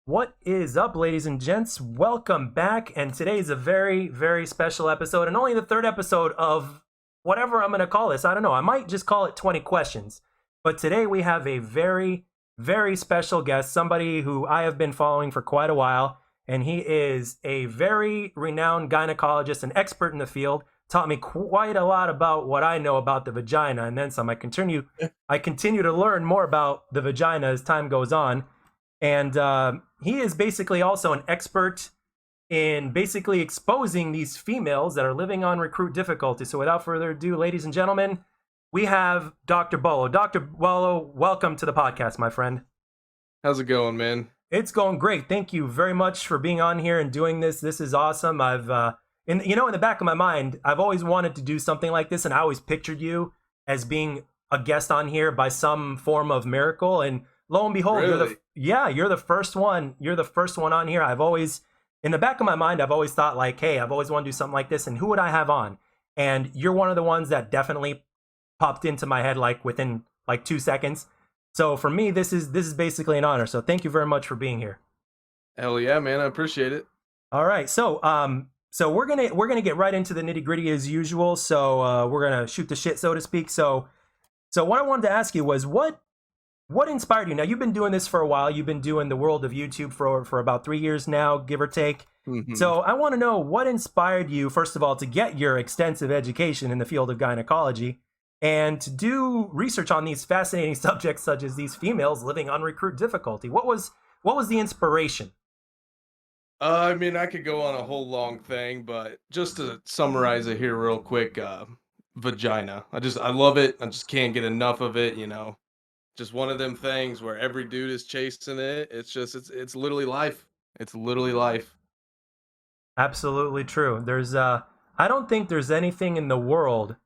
What is up, ladies and gents? Welcome back. And today is a very, very special episode, and only the third episode of whatever I'm going to call this. I don't know. I might just call it 20 questions. But today we have a very, very special guest, somebody who I have been following for quite a while. And he is a very renowned gynecologist, an expert in the field. Taught me quite a lot about what I know about the vagina, and then some. I continue to learn more about the vagina as time goes on. And he is basically also an expert in basically exposing these females that are living on recruit difficulty. So without further ado, ladies and gentlemen, we have Dr. Bolo. Dr. Bolo, welcome to the podcast, my friend. How's it going, man? It's going great. Thank you very much for being on here and doing this. This is awesome. In the back of my mind, I've always wanted to do something like this, and I always pictured you as being a guest on here by some form of miracle. And lo and behold, Really? you're the first one. You're the first one on here. In the back of my mind, I've always thought like, hey, I've always wanted to do something like this, and who would I have on? And you're one of the ones that definitely popped into my head like within like 2 seconds. So for me, this is basically an honor. So thank you very much for being here. Hell yeah, man. I appreciate it. All right, so we're gonna get right into the nitty gritty as usual. So we're gonna shoot the shit, so to speak. So what I wanted to ask you was what inspired you? Now you've been doing this for a while. You've been doing the world of YouTube for about 3 years now, give or take. hmm So I want to know what inspired you, first of all, to get your extensive education in the field of gynecology and to do research on these fascinating subjects such as these females living on recruit difficulty. What was the inspiration? I mean, I could go on a whole long thing, but just to summarize it here real quick, vagina. I love it. I just can't get enough of it. Just one of them things where every dude is chasing it. It's literally life. It's literally life. Absolutely true. I don't think there's anything in the world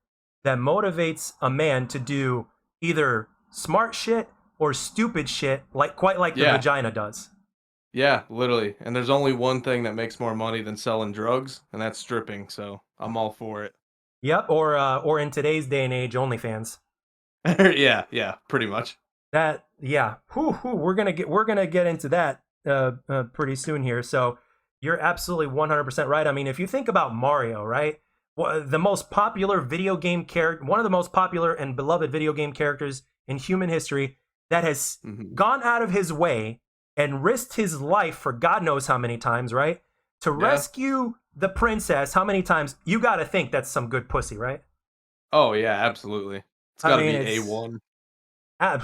that motivates a man to do either smart shit or stupid shit quite like the Yeah, vagina does. yeah, literally. And there's only one thing that makes more money than selling drugs, and that's stripping. So I'm all for it. Yep, or in today's day and age, OnlyFans. Yeah, pretty much. That yeah, we're gonna get into that pretty soon here. So you're absolutely 100% right. I mean, if you think about Mario, right? The most popular video game character, one of the most popular and beloved video game characters in human history, that has hmm gone out of his way and risked his life for God knows how many times, right? To Yeah. rescue the princess, how many times? You got to think that's some good pussy, right? Oh yeah, absolutely. It's I got to mean, be it's A1.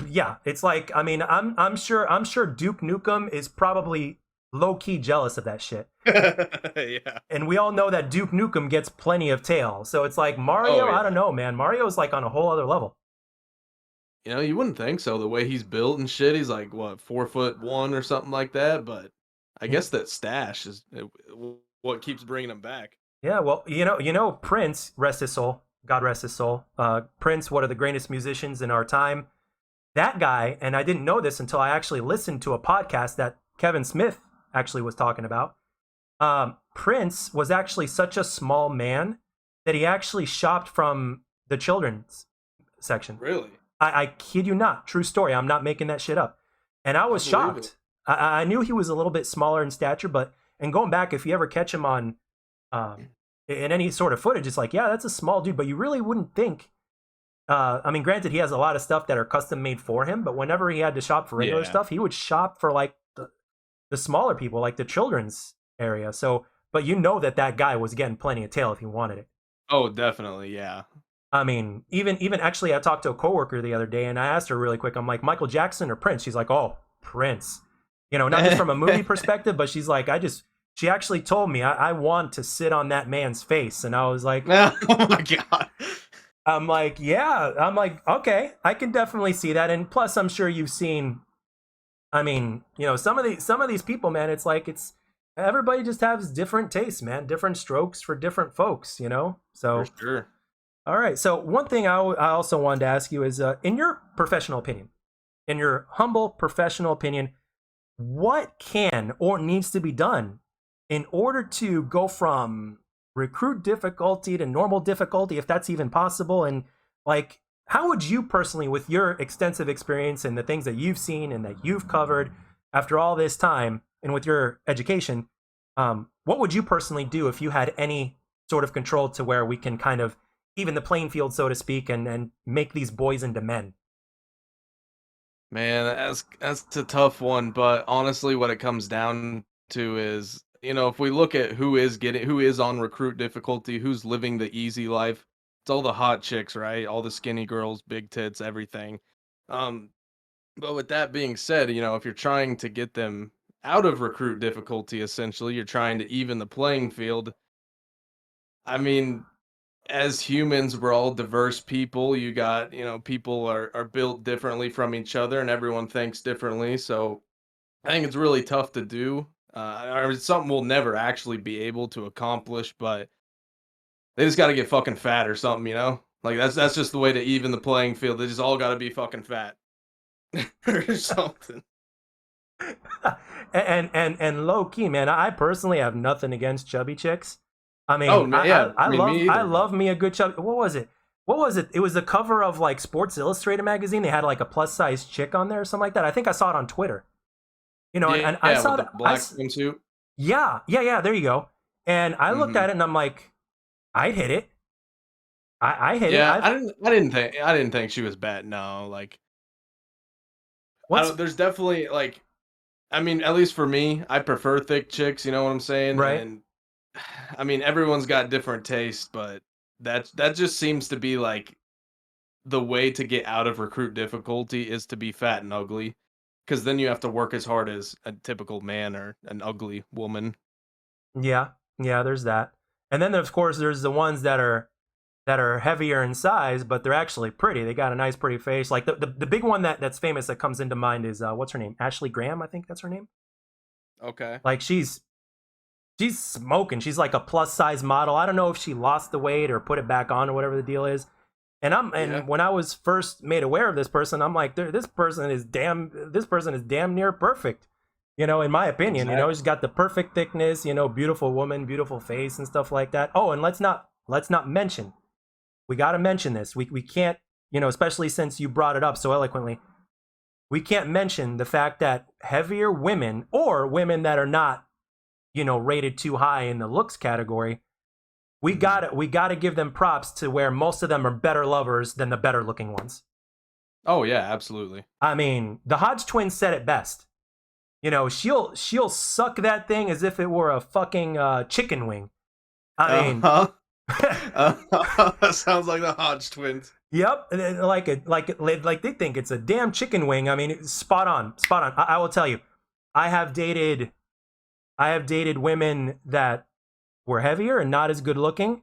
yeah, it's like I mean, I'm sure Duke Nukem is probably low key jealous of that shit. Yeah. And we all know that Duke Nukem gets plenty of tail. So it's like Oh Mario, I don't yeah. know, man. Mario's like on a whole other level. You wouldn't think so. The way he's built and shit, he's like what 4'1" or something like that. But I Yeah, guess that stash is what keeps bringing him back. yeah, well, you know, Prince, rest his soul, God rest his soul. Prince, one of the greatest musicians in our time. That guy, and I didn't know this until I actually listened to a podcast that Kevin Smith actually was talking about. Prince was actually such a small man that he actually shopped from the children's section. Really, I kid you not. True story. I'm not making that shit up. And I I was believe it. shocked. I knew he was a little bit smaller in stature, and going back, if you ever catch him on um, in any sort of footage, it's like, yeah, that's a small dude, but you really wouldn't think. I mean, granted, he has a lot of stuff that are custom made for him, but whenever he had to shop for regular Yeah. stuff, he would shop for like the smaller people, like the children's area. So, but you know that guy was getting plenty of tail if he wanted it. Oh, definitely. Yeah. I mean, even actually, I talked to a coworker the other day, and I asked her really quick. I'm like, Michael Jackson or Prince? She's like, oh, Prince. Not just from a movie perspective, but she's like, She actually told me I want to sit on that man's face, and I was like, Oh my god. I'm like, yeah. I'm like, okay, I can definitely see that. And plus, I'm sure you've seen. I mean, some of these people, man. It's everybody just has different tastes, man. Different strokes for different folks. For So sure. all right. So one thing I also wanted to ask you is, in your professional opinion, in your humble professional opinion, what can or needs to be done in order to go from recruit difficulty to normal difficulty, if that's even possible? And like, how would you personally, with your extensive experience and the things that you've seen and that you've covered after all this time, and with your education, what would you personally do if you had any sort of control to where we can kind of even the playing field, so to speak, and make these boys into men? Man, that's a tough one, but honestly, what it comes down to is, if we look at who is on recruit difficulty, who's living the easy life, it's all the hot chicks, right? All the skinny girls, big tits, everything. Um, but with that being said, if you're trying to get them out of recruit difficulty, essentially, you're trying to even the playing field. I mean, as humans, we're all diverse people. You got, people are built differently from each other and everyone thinks differently. So I think it's really tough to do. Or it's something we'll never actually be able to accomplish, but they just got to get fucking fat or something, Like that's just the way to even the playing field. They just all got to be fucking fat or something. And low key, man, I personally have nothing against chubby chicks. I Oh mean, man, yeah. I mean, me I either. love me a good chubby. What was it? What was it? It was the cover of like Sports Illustrated magazine. They had like a plus size chick on there or something like that. I think I saw it on Twitter. And I Yeah, saw with the that. black swimsuit. Yeah. There you go. And I looked Hmm. at it and I'm like, I'd hit it. I hit it. Yeah, I've I didn't think she was bad. No, like I what's don't. There's definitely like I mean, at least for me, I prefer thick chicks, you know what I'm saying? right. And I mean, everyone's got different tastes, but that just seems to be like the way to get out of recruit difficulty is to be fat and ugly, because then you have to work as hard as a typical man or an ugly woman. Yeah, yeah. There's that. And then of course there's the ones that are heavier in size, but they're actually pretty. They got a nice, pretty face. Like the big one that's famous that comes into mind is what's her name? Ashley Graham, I think that's her name. Okay. Like she's smoking. She's like a plus size model. I don't know if she lost the weight or put it back on or whatever the deal is. Yeah. And when I was first made aware of this person, I'm like, this person is damn near perfect. In my opinion, Exactly. she's got the perfect thickness, beautiful woman, beautiful face and stuff like that. Oh, and let's not mention we got to mention this. We can't, especially since you brought it up so eloquently, we can't mention the fact that heavier women or women that are not, rated too high in the looks category, Hmm. we got to give them props to where most of them are better lovers than the better looking ones. Oh yeah, absolutely. I mean, the Hodge twins said it best. She'll suck that thing as if it were a fucking chicken wing. I mean, Uh-huh. That sounds like the Hodge twins. yep, like they think it's a damn chicken wing. I mean, spot on, spot on. I will tell you, I have dated, I have dated women that were heavier and not as good looking,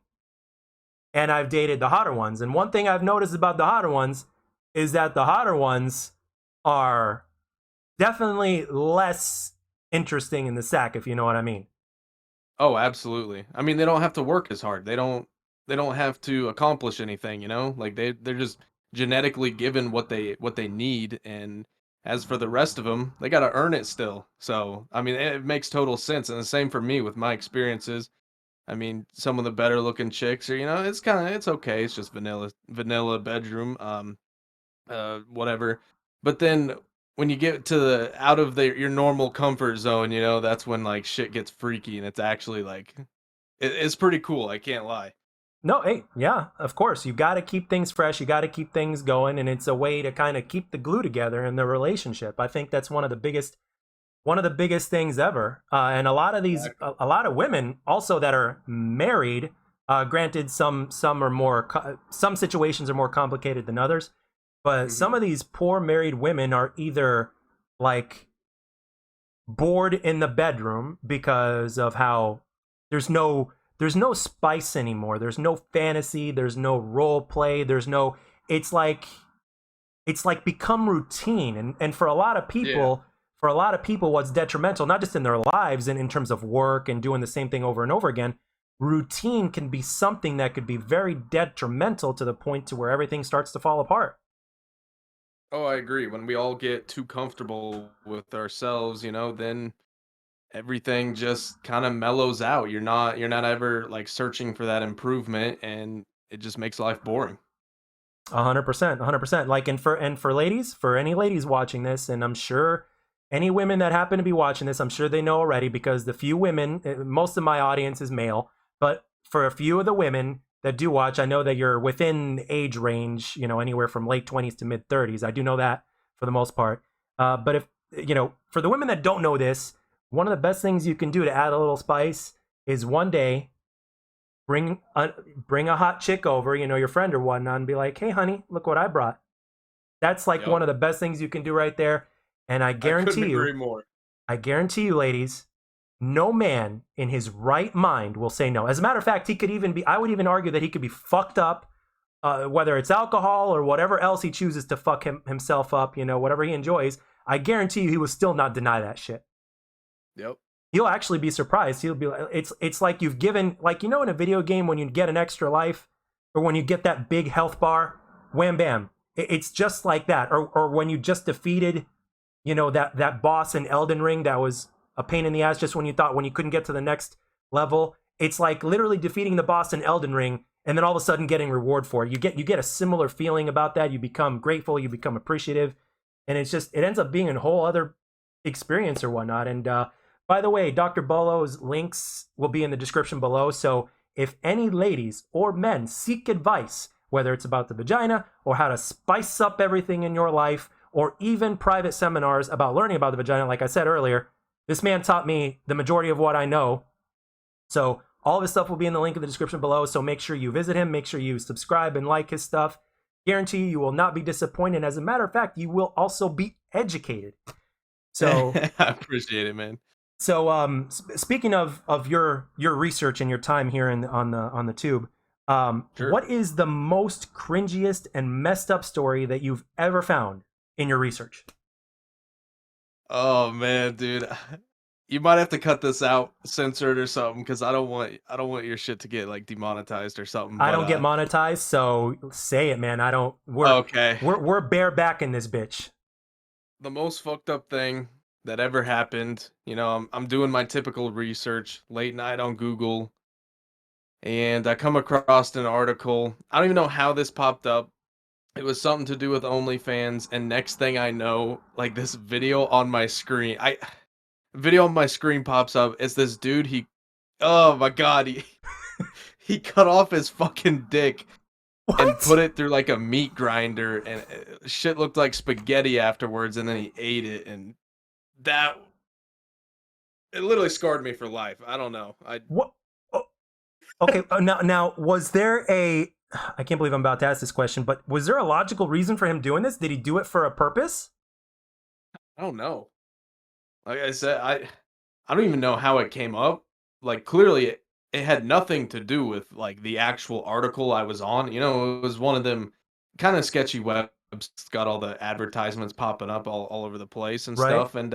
and I've dated the hotter ones. And one thing I've noticed about the hotter ones is that the hotter ones are definitely less interesting in the sack, if you know what I mean. Oh, absolutely. I mean, they don't have to work as hard. They don't have to accomplish anything, Like they're just genetically given what they need, and as for the rest of them, they got to earn it still. So, I mean, it makes total sense, and the same for me with my experiences. I mean, some of the better looking chicks are, it's okay. It's just vanilla bedroom. Whatever. But then when you get to the out of your normal comfort zone, that's when like shit gets freaky and it's actually like it's pretty cool. I can't lie. No, hey, yeah, of course. You got to keep things fresh. You got to keep things going, and it's a way to kind of keep the glue together in the relationship. I think that's one of the biggest things ever. And Exactly. a lot of women also that are married. Granted, some are some situations are more complicated than others, but some Hmm. of these poor married women are either like bored in the bedroom because of how there's no there's no spice anymore. There's no fantasy. There's no role play. There's no. It's like it's like become routine, and Yeah. for a lot of people, what's detrimental, not just in their lives and in terms of work and doing the same thing over and over again, routine can be something that could be very detrimental to the point to where everything starts to fall apart. Oh, I agree. When we all get too comfortable with ourselves, then everything just kind of mellows out. You're not ever like searching for that improvement, and it just makes life boring. 100%, 100%. Like, and for ladies, for any ladies watching this, and I'm sure any women that happen to be watching this, I'm sure they know already because the few women, most of my audience is male, but for a few of the women that do watch, I know that you're within age range, anywhere from late 20s to mid 30s. I do know that for the most part. But if, for the women that don't know this, one of the best things you can do to add a little spice is one day bring a hot chick over, your friend or whatnot, and be like, hey, honey, look what I brought. That's like Yep. one of the best things you can do right there. And I couldn't agree more. I guarantee you, ladies, no man in his right mind will say no. As a matter of fact, I would even argue that he could be fucked up, whether it's alcohol or whatever else he chooses to fuck himself up, whatever he enjoys. I guarantee you he will still not deny that shit. Yep. He'll actually be surprised. He'll be like, it's like you've given, like, in a video game when you get an extra life or when you get that big health bar, wham bam. It's just like that. Or when you just defeated, that boss in Elden Ring that was a pain in the ass just when you couldn't get to the next level. It's like literally defeating the boss in Elden Ring and then all of a sudden getting reward for it. You get a similar feeling about that. You become grateful, you become appreciative, and it ends up being a whole other experience or whatnot. And by the way, Dr. Bolo's links will be in the description below. So if any ladies or men seek advice, whether it's about the vagina or how to spice up everything in your life, or even private seminars about learning about the vagina, like I said earlier, this man taught me the majority of what I know. So all of his stuff will be in the link in the description below. So make sure you visit him. Make sure you subscribe and like his stuff. Guarantee you will not be disappointed. As a matter of fact, you will also be educated. So I appreciate it, man. So speaking of your research and your time here on the tube, Sure. what is the most cringiest and messed up story that you've ever found in your research? Oh man, dude. You might have to cut this out, censor it or something, because I don't want your shit to get like demonetized or something. I But don't get monetized, so say it, man. I don't. okay. We're bareback in this bitch. The most fucked up thing that ever happened, I'm doing my typical research late night on Google, and I come across an article. I don't even know how this popped up. It was something to do with OnlyFans, and next thing I know, like this video on my screen, video on my screen pops up. It's this dude. Oh my god, he cut off his fucking dick and What? put it through like a meat grinder, and shit looked like spaghetti afterwards. And then he ate it, and it literally scarred me for life. I don't know. What? Oh, okay. Now, was there a? I can't believe I'm about to ask this question, but was there a logical reason for him doing this? Did he do it for a purpose? I don't know. Like I said, I don't even know how it came up. Like clearly it had nothing to do with like the actual article I was on. It was one of them kind of sketchy webs. It's got all the advertisements popping up all over the place and Right. stuff. And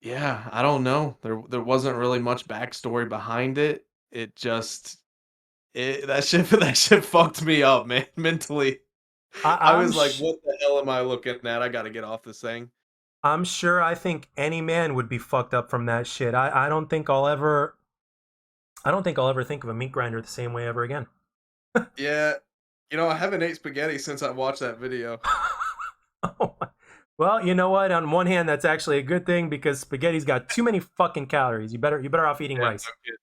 yeah, I don't know. There wasn't really much backstory behind it. It just that shit that shit fucked me up, man, mentally. I I'm was like, sh- what the hell am I looking at? I gotta get off this thing. I'm sure. I think any man would be fucked up from that shit. I don't think I'll ever. I don't think I'll ever think of a meat grinder the same way ever again. Yeah. I haven't ate spaghetti since I watched that video. Well, you know what? On one hand, that's actually a good thing because spaghetti's got too many fucking calories. You better off eating Yeah, rice. no kidding.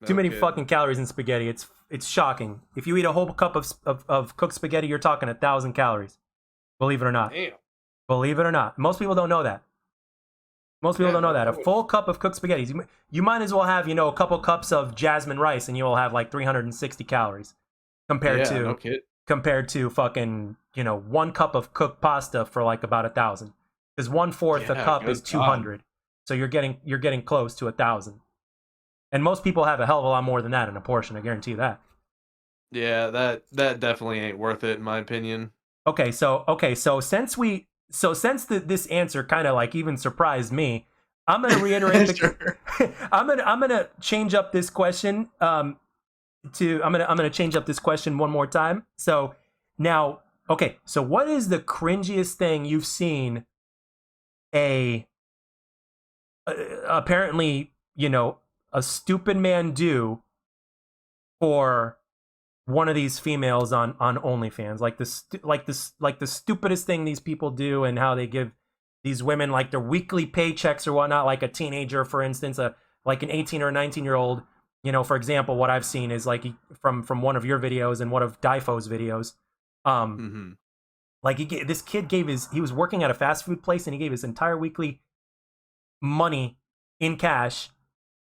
Too No many kidding. fucking calories in spaghetti. It's shocking. If you eat a whole cup of cooked spaghetti, you're talking 1,000 calories. Believe it or not. Damn. Believe it or not. Most people don't know that. Most people Yeah, don't know no, that. I A would. full cup of cooked spaghetti. You might as well have, a couple cups of jasmine rice and you'll have like 360 calories compared Yeah, no to kid. fucking, 1 cup of cooked pasta for like about 1,000. Because 1/4 a Yeah, cup is good God. 200. So you're getting close to 1,000. And most people have a hell of a lot more than that in a portion. I guarantee you that. Yeah, that definitely ain't worth it in my opinion. So since this answer kind of like even surprised me, I'm gonna reiterate Sure. I'm gonna change up this question. I'm gonna change up this question one more time. So now, okay, so what is the cringiest thing you've seen a apparently a stupid man do for one of these females on OnlyFans, like the stupidest thing these people do, and how they give these women, like their weekly paychecks or whatnot, like a teenager, for instance, like an 18 or a 19-year-old. For example, what I've seen is like from one of your videos and one of Daifo's videos. Um, Mm-hmm. like this kid he was working at a fast food place and he gave his entire weekly money in cash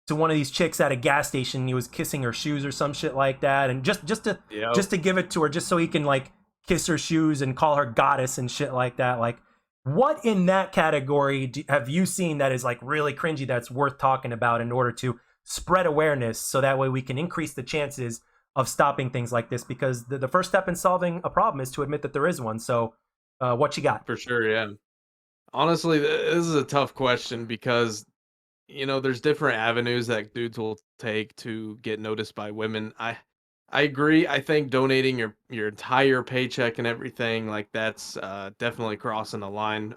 to one of these chicks at a gas station. He was kissing her shoes or some shit like that, and Yep. just to give it to her, just so he can like kiss her shoes and call her goddess and shit like that. Like, what in that category have you seen that is like really cringy that's worth talking about in order to spread awareness so that way we can increase the chances of stopping things like this? Because the first step in solving a problem is to admit that there is one. So, what you got? For sure, yeah. Honestly, this is a tough question because there's different avenues that dudes will take to get noticed by women. I agree. I think donating your entire paycheck and everything like that's definitely crossing the line.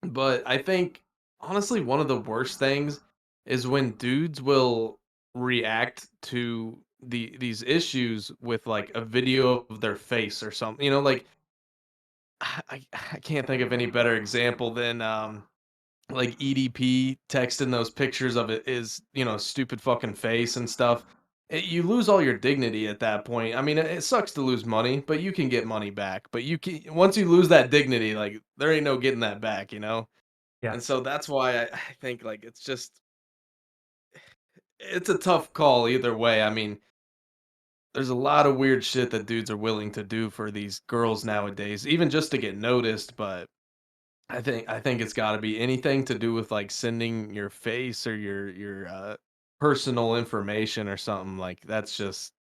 But I think honestly one of the worst things is when dudes will react to these issues with like a video of their face or something. Like I can't think of any better example than like EDP texting those pictures of it is, stupid fucking face and stuff. You lose all your dignity at that point. I mean, it sucks to lose money, but you can get money back. But you can once you lose that dignity, like there ain't no getting that back. Yeah, And so that's why I think like it's a tough call either way. I mean, there's a lot of weird shit that dudes are willing to do for these girls nowadays, even just to get noticed, but I think it's gotta be anything to do with, like, sending your face or your personal information or something, like, that's just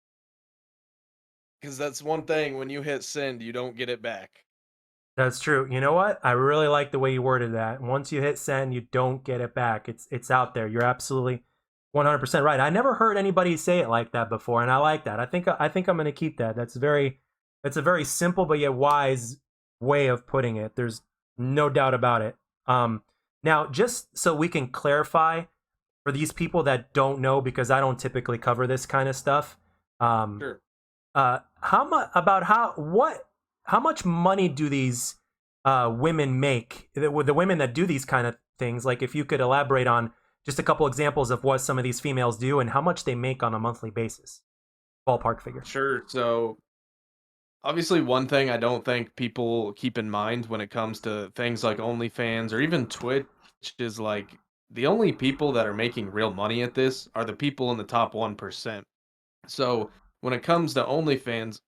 because that's one thing, when you hit send, you don't get it back. that's true. You know what? I really like the way you worded that. Once you hit send, you don't get it back. It's out there. You're absolutely 100% right. I never heard anybody say it like that before, and I like that. I think I'm going to keep that. That's a very simple but yet wise way of putting it. There's no doubt about it. Now, just so we can clarify for these people that don't know, because I don't typically cover this kind of stuff. Um, Sure. how much about how much money do these women make? The women that do these kind of things, like if you could elaborate on just a couple examples of what some of these females do and how much they make on a monthly basis, ballpark figure. Sure, so, obviously, one thing I don't think people keep in mind when it comes to things like OnlyFans or even Twitch is, like, the only people that are making real money at this are the people in the top 1%. So when it comes to OnlyFans,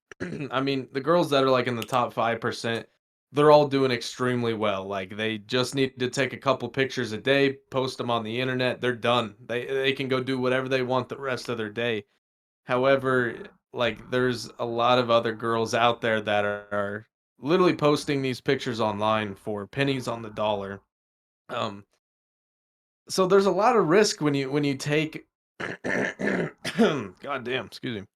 I mean, the girls that are like in the top 5%, they're all doing extremely well. Like they just need to take a couple pictures a day, post them on the internet, they're done. They can go do whatever they want the rest of their day. However, like there's a lot of other girls out there that are literally posting these pictures online for pennies on the dollar. Um, so there's a lot of risk when you take God damn, excuse me.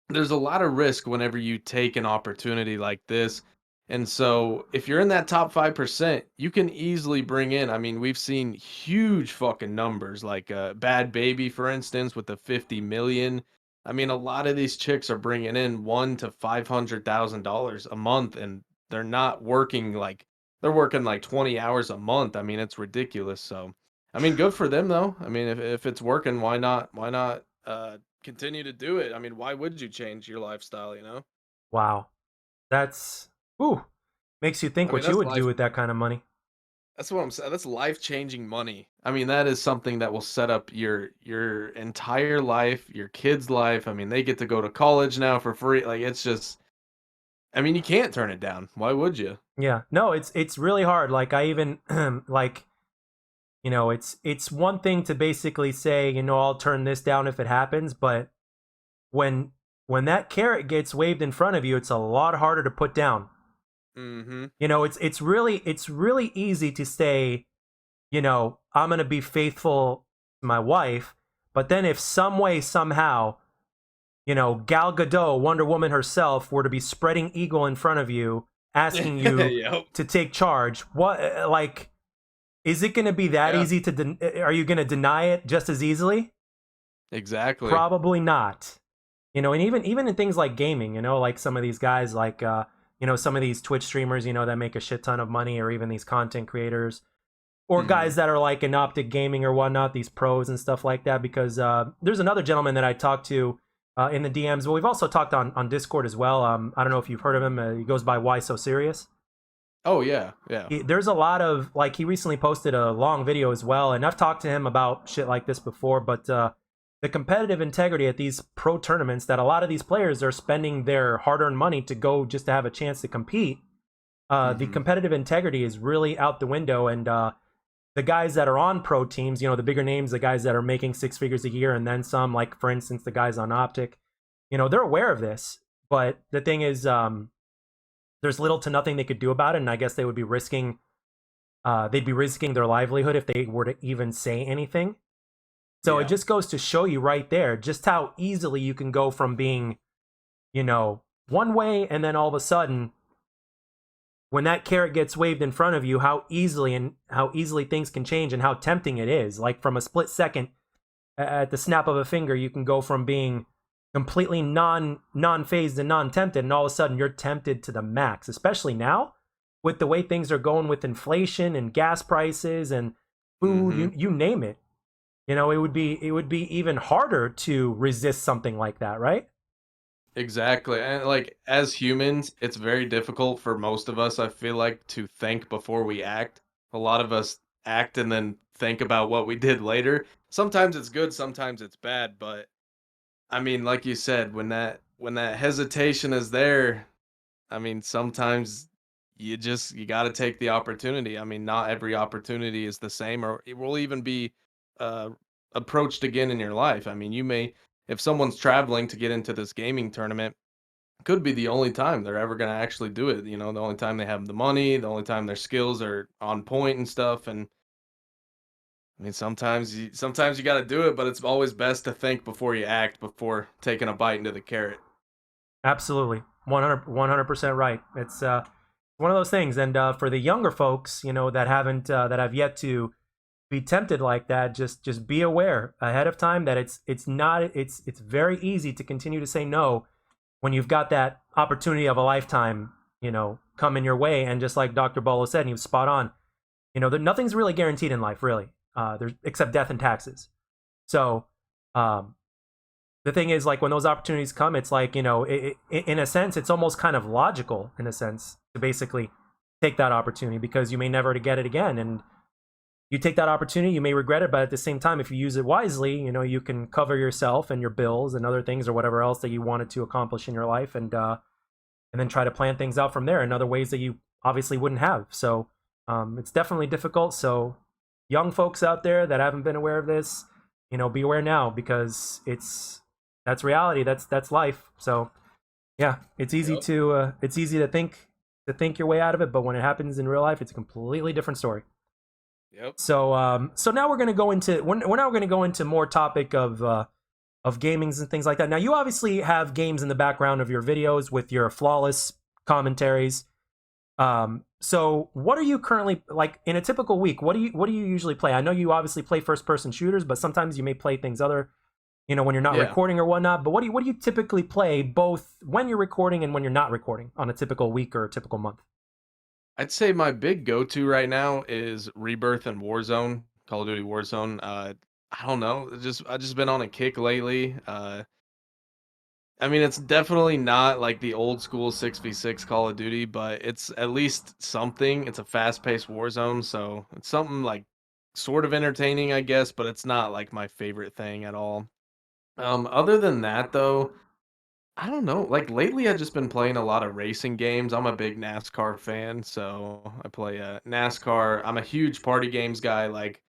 There's a lot of risk whenever you take an opportunity like this. And so if you're in that top 5%, you can easily bring in, I mean, we've seen huge fucking numbers like Bad Baby, for instance, with the 50 million. I mean, a lot of these chicks are bringing in one to $500,000 a month, and they're not working like they're working like 20 hours a month. I mean, it's ridiculous. So, I mean, good for them though. I mean, if it's working, why not continue to do it. I mean, why would you change your lifestyle? Wow, that's ooh, makes you think I mean, what you would do with that kind of money. that's what I'm saying. That's life-changing money. I mean, that is something that will set up your entire life, your kid's life. I mean, they get to go to college now for free. Like it's just I mean, you can't turn it down. Why would you? Yeah, no, it's really hard. Like I even like it's one thing to basically say, I'll turn this down if it happens, but when when that carrot gets waved in front of you, it's a lot harder to put down. Mhm. It's really easy to say, I'm gonna be faithful to my wife, but then if some way somehow, Gal Gadot, Wonder Woman herself, were to be spreading eagle in front of you, asking you Yep. to take charge, what like is it gonna be that Yeah, easy to? Are you gonna deny it just as easily? exactly. Probably not. And even in things like gaming, like some of these guys like some of these Twitch streamers, that make a shit ton of money, or even these content creators, or Hmm. guys that are like in Optic Gaming or whatnot, these pros and stuff like that. Because there's another gentleman that I talked to in the DMs. Well, we've also talked on Discord as well. I don't know if you've heard of him. He goes by Why So Serious. Oh yeah, yeah. There's a lot of like he recently posted a long video as well, and I've talked to him about shit like this before. But the competitive integrity at these pro tournaments, that a lot of these players are spending their hard-earned money to go just to have a chance to compete. The Hmm. competitive integrity is really out the window, and the guys that are on pro teams, the bigger names, the guys that are making six figures a year and then some, like for instance the guys on Optic, they're aware of this. But the thing is, there's little to nothing they could do about it, and I guess they'd be risking their livelihood if they were to even say anything. So it Yeah. just goes to show you right there just how easily you can go from being, one way, and then all of a sudden, when that carrot gets waved in front of you, how easily things can change and how tempting it is. Like from a split second, at the snap of a finger, you can go from being completely non-phased and non-tempted, and all of a sudden you're tempted to the max, especially now with the way things are going with inflation and gas prices and food, Hmm. you name it. It would be even harder to resist something like that, right? Exactly. And like as humans, it's very difficult for most of us, I feel like, to think before we act. A lot of us act and then think about what we did later. Sometimes it's good, sometimes it's bad, but I mean, like you said, when that hesitation is there, I mean, sometimes you got to take the opportunity. I mean, not every opportunity is the same, or it will even be uh, approached again in your life. I mean, if someone's traveling to get into this gaming tournament, could be the only time they're ever going to actually do it. The only time they have the money, the only time their skills are on point and stuff. And I mean, sometimes you got to do it, but it's always best to think before you act, before taking a bite into the carrot. Absolutely. 100% right. It's one of those things. And for the younger folks, that have yet to be tempted like that, just be aware ahead of time that it's very easy to continue to say no when you've got that opportunity of a lifetime, coming your way. And just like Dr. Bolo said, and he was spot on, nothing's really guaranteed in life, really, there's except death and taxes. So um, the thing is, like, when those opportunities come, it's like, in a sense, it's almost kind of logical, in a sense, to basically take that opportunity, because you may never to get it again. And you take that opportunity, you may regret it, but at the same time, if you use it wisely, you can cover yourself and your bills and other things, or whatever else that you wanted to accomplish in your life, and then try to plan things out from there in other ways that you obviously wouldn't have. So it's definitely difficult. So young folks out there that haven't been aware of this, be aware now, because that's reality. That's life. So yeah, Yep. it's easy to think your way out of it, but when it happens in real life, it's a completely different story. Yep. So now we're now going to go into more topic of gamings and things like that. Now, you obviously have games in the background of your videos with your flawless commentaries. So what are you currently, like, in a typical week? What do you usually play? I know you obviously play first person shooters, but sometimes you may play things other, when you're not Yeah. recording or whatnot. But what do you typically play, both when you're recording and when you're not recording, on a typical week or a typical month? I'd say my big go-to right now is Rebirth and Warzone, Call of Duty Warzone. I don't know, I just been on a kick lately. I mean, it's definitely not like the old school 6v6 Call of Duty, but it's at least something. It's a fast-paced Warzone, so it's something like sort of entertaining, I guess, but it's not like my favorite thing at all. Other than that though, I don't know. Like lately, I've just been playing a lot of racing games. I'm a big NASCAR fan, so I play NASCAR. I'm a huge party games guy. Like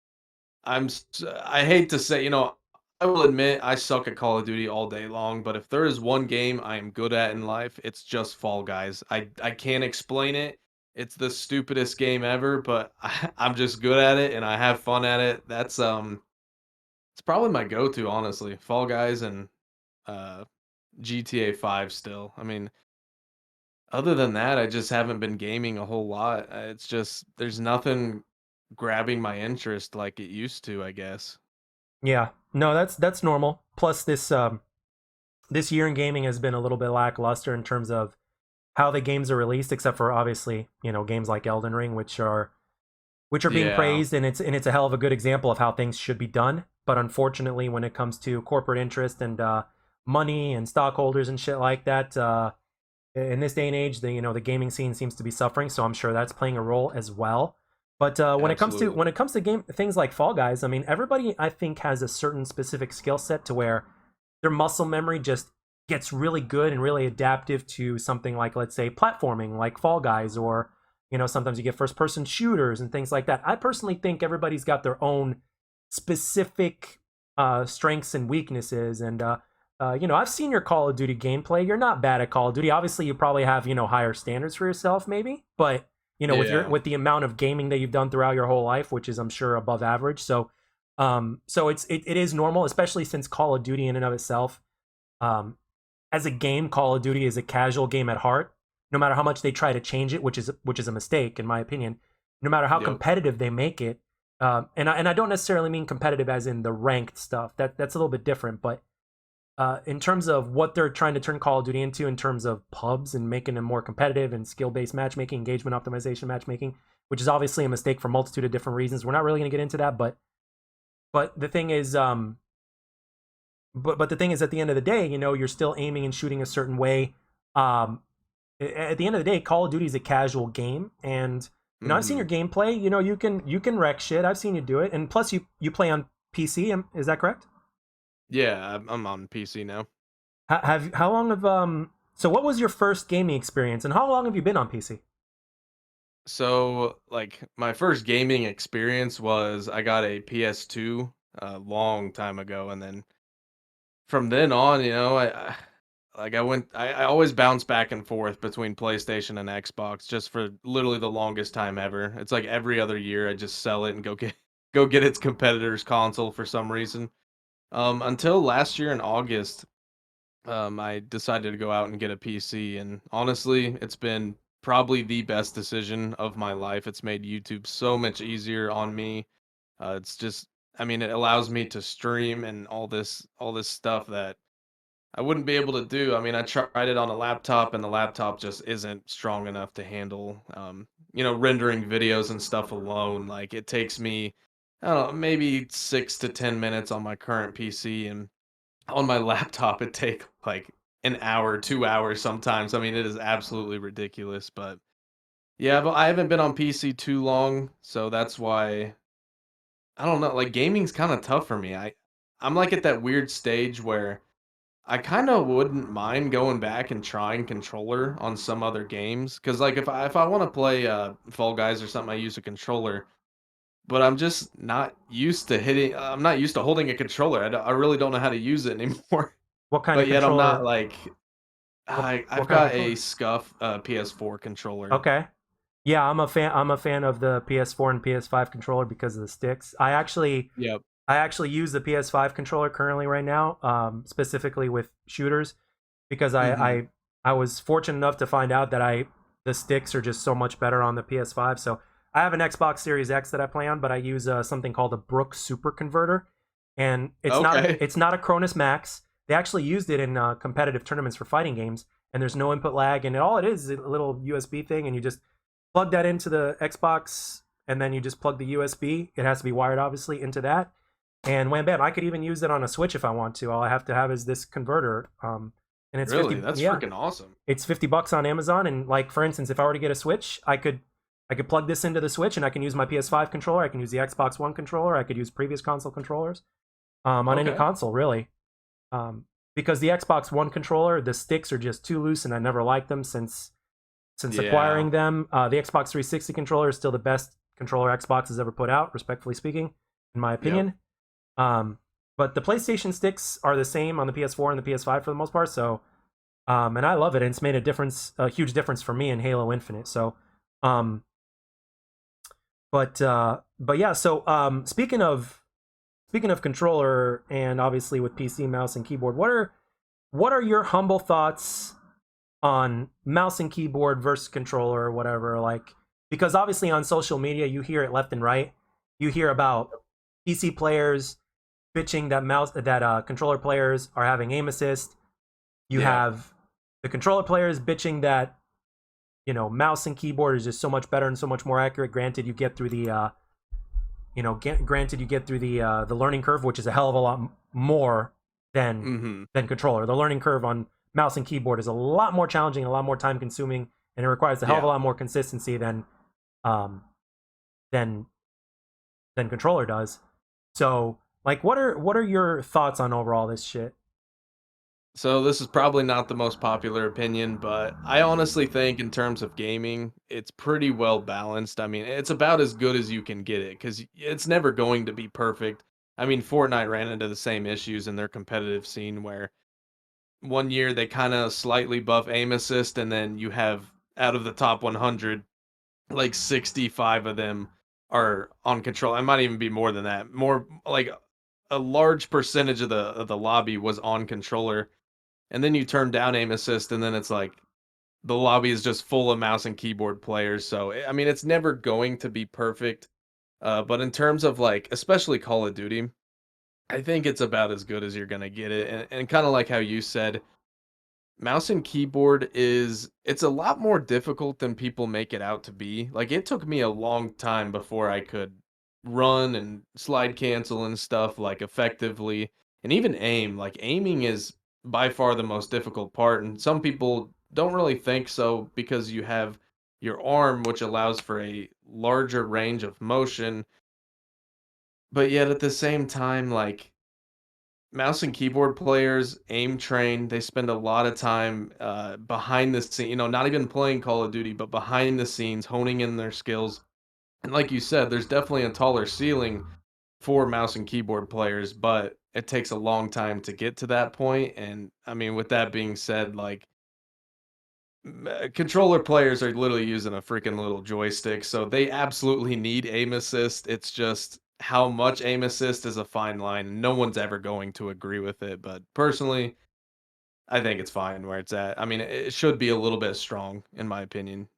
I hate to say, I will admit I suck at Call of Duty all day long. But if there is one game I am good at in life, it's just Fall Guys. I can't explain it. It's the stupidest game ever, but I'm just good at it and I have fun at it. It's probably my go-to, honestly. Fall Guys and uh GTA 5 still. I mean, other than that, I just haven't been gaming a whole lot. It's just there's nothing grabbing my interest like it used to, I guess. Yeah, no, that's normal. Plus, this year in gaming has been a little bit lackluster in terms of how the games are released, except for obviously, games like Elden Ring, which are being Yeah. praised, and it's a hell of a good example of how things should be done. But unfortunately, when it comes to corporate interest and money and stockholders and shit like that, in this day and age, the gaming scene seems to be suffering. So I'm sure that's playing a role as well. But when it comes to Absolutely. game things like Fall Guys, I mean, everybody I think has a certain specific skill set to where their muscle memory just gets really good and really adaptive to something like, let's say, platforming like Fall Guys, or sometimes you get first person shooters and things like that. I personally think everybody's got their own specific strengths and weaknesses. And I've seen your Call of Duty gameplay. You're not bad at Call of Duty. Obviously, you probably have higher standards for yourself, maybe. But Yeah. with the amount of gaming that you've done throughout your whole life, which is I'm sure above average. So it is normal, especially since Call of Duty in and of itself, um, as a game, Call of Duty is a casual game at heart. No matter how much they try to change it, which is a mistake in my opinion. No matter how Yep. competitive they make it, and I don't necessarily mean competitive as in the ranked stuff. That's a little bit different. But in terms of what they're trying to turn Call of Duty into, in terms of pubs and making them more competitive and skill-based matchmaking, engagement optimization matchmaking, which is obviously a mistake for a multitude of different reasons. We're not really going to get into that, but the thing is, but the thing is, at the end of the day, you're still aiming and shooting a certain way. Um, at the end of the day, Call of Duty is a casual game, and I've seen Hmm. your gameplay. You can wreck shit. I've seen you do it, and plus you play on PC. Is that correct? Yeah, I'm on PC now. How long have So what was your first gaming experience, and how long have you been on PC? So, like, my first gaming experience was I got a PS2 a long time ago, and then from then on, I always bounce back and forth between PlayStation and Xbox just for literally the longest time ever. It's like every other year I just sell it and go get go get its competitor's console for some reason. Until last year in August, I decided to go out and get a PC, and honestly, it's been probably the best decision of my life. It's made YouTube so much easier on me. It's just, I mean, it allows me to stream and all this stuff that I wouldn't be able to do. I mean, I tried it on a laptop, and the laptop just isn't strong enough to handle, rendering videos and stuff alone. Like, it takes me, I don't know, maybe 6 to 10 minutes on my current PC, and on my laptop, it take like an hour, 2 hours sometimes. I mean, it is absolutely ridiculous. But yeah, but I haven't been on PC too long, so that's why I don't know. Like, gaming's kind of tough for me. I'm like at that weird stage where I kinda wouldn't mind going back and trying controller on some other games, cause like, if I wanna play, Fall Guys or something, I use a controller, but I'm just not used to I'm not used to holding a controller. I really don't know how to use it anymore, What kind of but yet I'm not controller? like What I've kind of got a controller? SCUF, PS4 controller. Okay. Yeah, I'm a fan of the PS4 and PS5 controller because of the sticks. Yep. I actually use the PS5 controller currently right now, specifically with shooters, because Mhm. I was fortunate enough to find out that the sticks are just so much better on the PS5. So I have an Xbox Series X that I play on, but I use something called a Brook Super Converter, and Okay. it's not a Cronus Max. They actually used it in competitive tournaments for fighting games, and there's no input lag, and all it is a little USB thing, and you just plug that into the Xbox, and then you just plug the USB. It has to be wired, obviously, into that, and wham bam, I could even use it on a Switch if I want to. All I have to have is this converter. And it's Really? 50, That's yeah, freaking awesome. it's $50 on Amazon. And like for instance, if I were to get a Switch, I could plug this into the Switch and I can use my PS5 controller, I can use the Xbox One controller, I could use previous console controllers, on any Okay. console really. Because the Xbox One controller, the sticks are just too loose and I never liked them since Yeah. acquiring them. The Xbox 360 controller is still the best controller Xbox has ever put out, respectfully speaking, in my Yep. opinion. Um, but the PlayStation sticks are the same on the PS4 and the PS5 for the most part. So, and I love it. And it's made a huge difference for me in Halo Infinite. So, um, but yeah. So, speaking of controller, and obviously with PC, mouse, and keyboard, what are your humble thoughts on mouse and keyboard versus controller or whatever? Like, because obviously on social media you hear it left and right. You hear about PC players bitching that controller players are having aim assist. You Yep. have the controller players bitching that mouse and keyboard is just so much better and so much more accurate. Granted, you get through the the learning curve, which is a hell of a lot more than controller. The learning curve on mouse and keyboard is a lot more challenging, a lot more time consuming, and it requires a hell of a lot more consistency um than controller does. So, like, what are your thoughts on overall this shit? So this is probably not the most popular opinion, but I honestly think in terms of gaming, it's pretty well balanced. I mean, it's about as good as you can get it because it's never going to be perfect. I mean, Fortnite ran into the same issues in their competitive scene where one year they kind of slightly buff aim assist, and then you have out of the top 100, like 65 of them are on control. It might even be more than that. More like a large percentage of the lobby was on controller, and then you turn down aim assist, and then it's like the lobby is just full of mouse and keyboard players. So I mean, it's never going to be perfect. But in terms of like, especially Call of Duty, I think it's about as good as you're gonna get it. And kind of like how you said, mouse and keyboard it's a lot more difficult than people make it out to be. Like it took me a long time before I could run and slide cancel and stuff like effectively and even aim. Like aiming is by far the most difficult part and some people don't really think so because you have your arm which allows for a larger range of motion, but yet at the same time like mouse and keyboard players aim train. They spend a lot of time behind the scene, not even playing Call of Duty, but behind the scenes, honing in their skills. And like you said, there's definitely a taller ceiling for mouse and keyboard players, but it takes a long time to get to that point. And I mean, with that being said, like controller players are literally using a freaking little joystick, so they absolutely need aim assist. It's just how much aim assist is a fine line. And no one's ever going to agree with it, but personally, I think it's fine where it's at. I mean, it should be a little bit strong, in my opinion.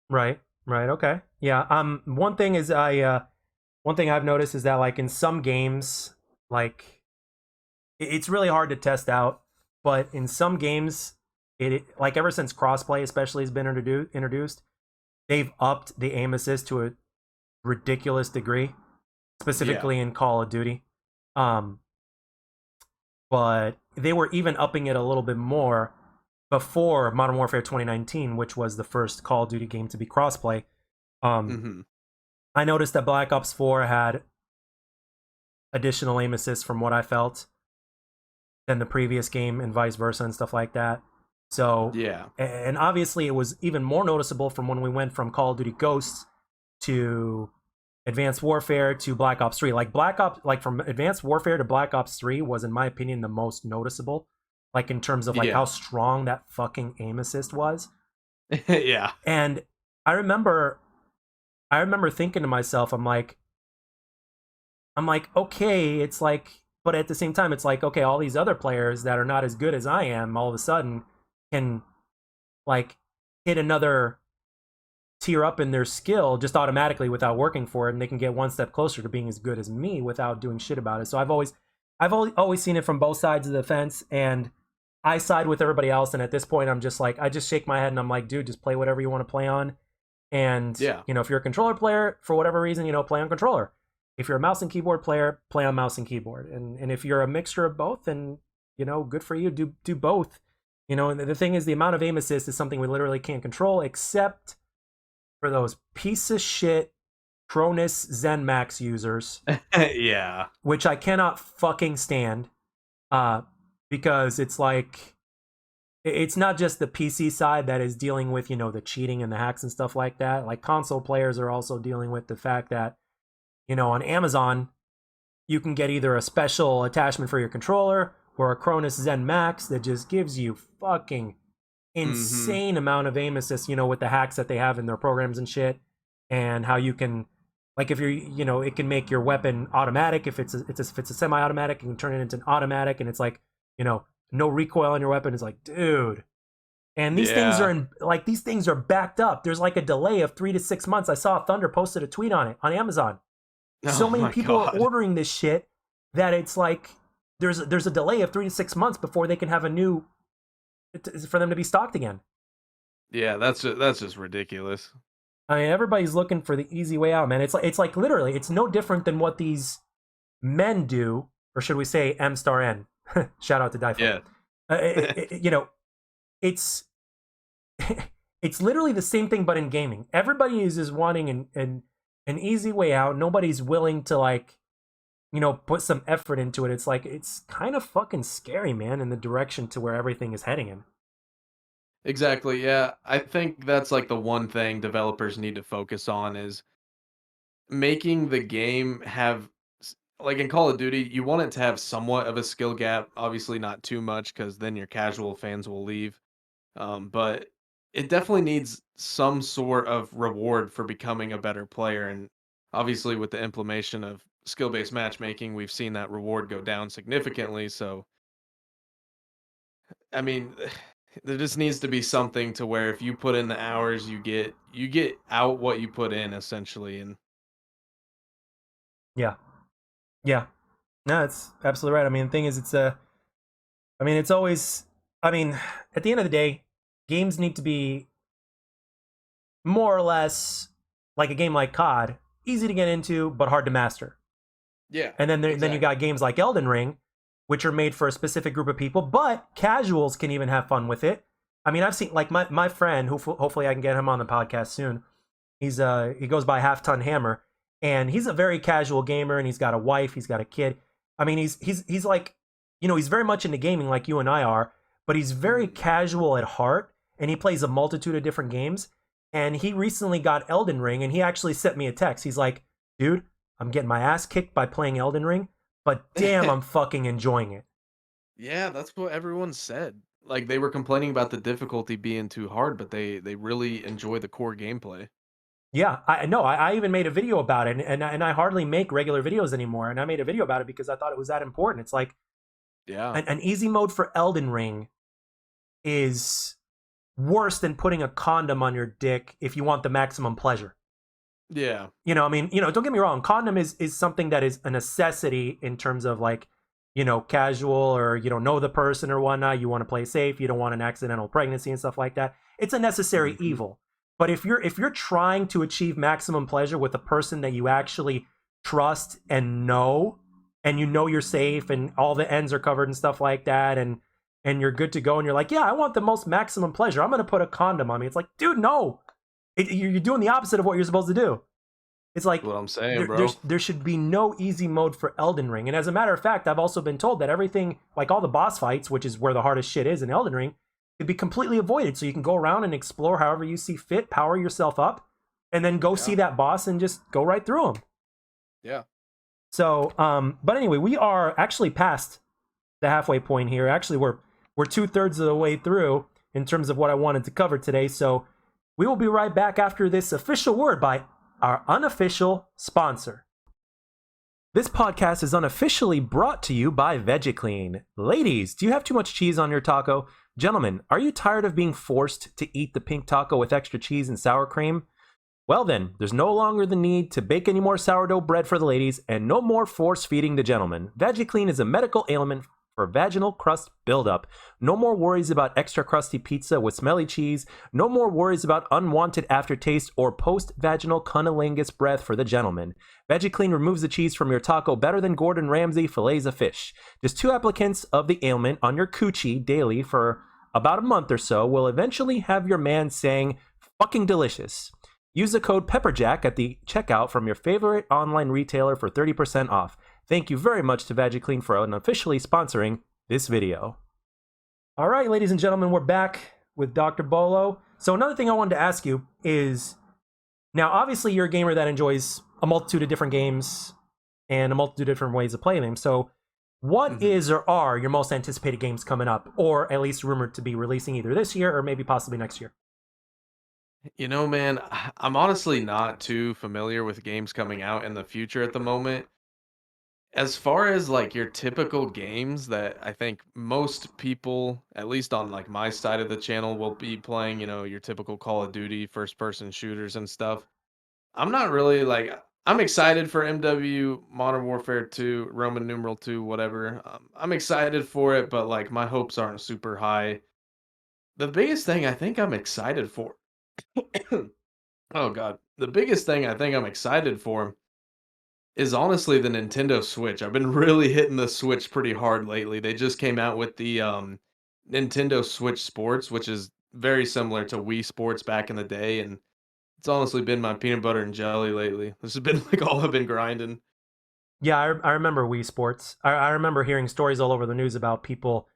Right, right, okay, yeah. One thing I've noticed is that, like, in some games, like, it's really hard to test out, but in some games, like ever since crossplay especially has been introduced, they've upped the aim assist to a ridiculous degree, Yeah. specifically in Call of Duty. Um, but they were even upping it a little bit more before Modern Warfare 2019, which was the first Call of Duty game to be crossplay. Um, Hmm. I noticed that Black Ops 4 had additional aim assist from what I felt than the previous game, and vice versa and stuff like that. So, Yeah. and obviously it was even more noticeable from when we went from Call of Duty Ghosts to Advanced Warfare to Black Ops 3. Like from Advanced Warfare to Black Ops 3 was, in my opinion, the most noticeable. Like in terms of like Yeah. how strong that fucking aim assist was. Yeah. And I remember thinking to myself, I'm like, okay, it's like, but at the same time, it's like, okay, all these other players that are not as good as I am, all of a sudden, can like hit another tier up in their skill just automatically without working for it, and they can get one step closer to being as good as me without doing shit about it. So I've always seen it from both sides of the fence, and I side with everybody else. And at this point, I'm just like, I just shake my head and I'm like, dude, just play whatever you want to play on. And Yeah. if you're a controller player for whatever reason, play on controller. If you're a mouse and keyboard player, play on mouse and keyboard. And if you're a mixture of both, then good for you. Do both. And the thing is, the amount of aim assist is something we literally can't control, except for those piece of shit Cronus Zen Max users, Yeah. which I cannot fucking stand. Because it's like, it's not just the PC side that is dealing with, the cheating and the hacks and stuff like that. Like, console players are also dealing with the fact that, on Amazon, you can get either a special attachment for your controller or a Cronus Zen Max that just gives you fucking Hmm. insane amount of aim assist, with the hacks that they have in their programs and shit, and how you can, like, if you're, it can make your weapon automatic. If it's a semi-automatic, you can turn it into an automatic, and it's like, no recoil on your weapon. It's like, dude. And Yeah. these things are backed up. There's like a delay of 3 to 6 months. I saw Thunder posted a tweet on it on Amazon. So Oh many my people are God. ordering this shit that it's like there's a delay of 3 to 6 months before they can have a new for them to be stocked again. Yeah, that's just ridiculous. I mean, everybody's looking for the easy way out, man. It's like literally, it's no different than what these men do, or should we say M star N? Shout out to Die For. Yeah. It's it's literally the same thing, but in gaming. Everybody is just wanting an easy way out. Nobody's willing to like put some effort into it. It's like it's kind of fucking scary, man, in the direction to where everything is heading in. Exactly, yeah. I think that's, like, the one thing developers need to focus on is making the game have like, in Call of Duty, you want it to have somewhat of a skill gap, obviously not too much, because then your casual fans will leave, but it definitely needs some sort of reward for becoming a better player, and obviously, with the implementation of skill-based matchmaking, we've seen that reward go down significantly, so I mean, there just needs to be something to where if you put in the hours, you get out what you put in essentially, and Yeah, yeah. No, it's absolutely right. I mean, the thing is, I mean, it's always. I mean, at the end of the day, games need to be more or less like a game like COD, easy to get into but hard to master. yeah, And then you exactly. got games like Elden Ring, which are made for a specific group of people, but casuals can even have fun with it. I mean, I've seen like my friend, who hopefully I can get him on the podcast soon. He goes by Half Ton Hammer, and he's a very casual gamer, and he's got a wife, he's got a kid. I mean, he's like, he's very much into gaming like you and I are, but he's very Mhm. casual at heart, and he plays a multitude of different games. And he recently got Elden Ring, and he actually sent me a text. He's like, "Dude, I'm getting my ass kicked by playing Elden Ring, but damn, I'm fucking enjoying it." Yeah, that's what everyone said. Like, they were complaining about the difficulty being too hard, but they really enjoy the core gameplay. Yeah, I know. I even made a video about it, and I hardly make regular videos anymore. And I made a video about it because I thought it was that important. It's like Yeah. an easy mode for Elden Ring is worse than putting a condom on your dick if you want the maximum pleasure. Yeah. I mean, don't get me wrong. Condom is something that is a necessity in terms of like, casual, or you don't know the person or whatnot. You want to play safe. You don't want an accidental pregnancy and stuff like that. It's a necessary Mhm. evil. But if you're trying to achieve maximum pleasure with a person that you actually trust and know, and you're safe and all the ends are covered and stuff like that, and you're good to go, and you're like, yeah, I want the most maximum pleasure. I'm gonna put a condom on me. It's like, dude, no, you're doing the opposite of what you're supposed to do. It's That's like what I'm saying, there, bro. there should be no easy mode for Elden Ring. And as a matter of fact, I've also been told that everything, like all the boss fights, which is where the hardest shit is in Elden Ring, could be completely avoided. So you can go around and explore however you see fit, power yourself up, and then go see Yeah. that boss and just go right through him. Yeah. So, but anyway, we are actually past the halfway point here. Actually, we're 2/3 of the way through in terms of what I wanted to cover today. So we will be right back after this official word by our unofficial sponsor. This podcast is unofficially brought to you by VeggieClean. Ladies, do you have too much cheese on your taco? Gentlemen, are you tired of being forced to eat the pink taco with extra cheese and sour cream? Well then, there's no longer the need to bake any more sourdough bread for the ladies, and no more force feeding the gentlemen. VeggieClean is a medical ailment for vaginal crust buildup. No more worries about extra crusty pizza with smelly cheese. No more worries about unwanted aftertaste or post-vaginal cunnilingus breath for the gentleman. VeggieClean removes the cheese from your taco better than Gordon Ramsay fillets of fish. Just 2 applicants of the ailment on your coochie daily for about a month or so will eventually have your man saying, fucking delicious. Use the code PEPPERJACK at the checkout from your favorite online retailer for 30% off. Thank you very much to VeggieClean for unofficially sponsoring this video. All right, ladies and gentlemen, we're back with Dr. Bolo. So another thing I wanted to ask you is, now obviously you're a gamer that enjoys a multitude of different games and a multitude of different ways of playing them. So what Mhm. is or are your most anticipated games coming up, or at least rumored to be releasing either this year or maybe possibly next year? You know, man, I'm honestly not too familiar with games coming out in the future at the moment. As far as like your typical games that I think most people, at least on like my side of the channel, will be playing, your typical Call of Duty first person shooters and stuff. I'm not really like I'm excited for MW Modern Warfare 2, Roman numeral 2, whatever. I'm excited for it, but like my hopes aren't super high. The biggest thing I think I'm excited for oh god. The biggest thing I think I'm excited for is honestly the Nintendo Switch. I've been really hitting the Switch pretty hard lately. They just came out with the Nintendo Switch Sports, which is very similar to Wii Sports back in the day, and it's honestly been my peanut butter and jelly lately. This has been like all I've been grinding. Yeah, I remember Wii Sports. I remember hearing stories all over the news about people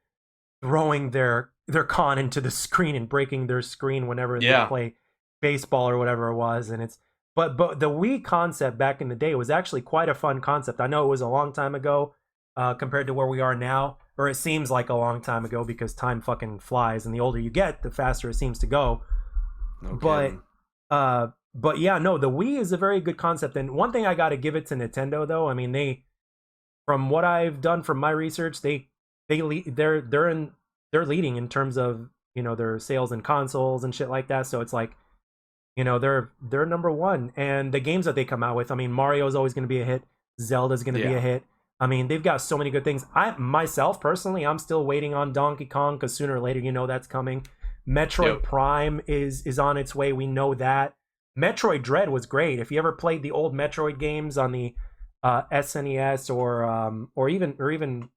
throwing their con into the screen and breaking their screen whenever they Yeah. play baseball or whatever it was. And it's but the Wii concept back in the day was actually quite a fun concept. I know it was a long time ago compared to where we are now, or it seems like a long time ago because time fucking flies, and the older you get, the faster it seems to go. No But kidding. but yeah, no, the Wii is a very good concept. And one thing I got to give it to Nintendo though, I mean, they from what I've done from my research, they're leading in terms of their sales and consoles and shit like that. So it's like they're number one, and the games that they come out with. I mean, Mario is always going to be a hit. Zelda's going to be a Yeah. hit. I mean, they've got so many good things. I myself personally, I'm still waiting on Donkey Kong because sooner or later, that's coming. Metroid Yep. Prime is on its way. We know that. Metroid Dread was great. If you ever played the old Metroid games on the SNES or even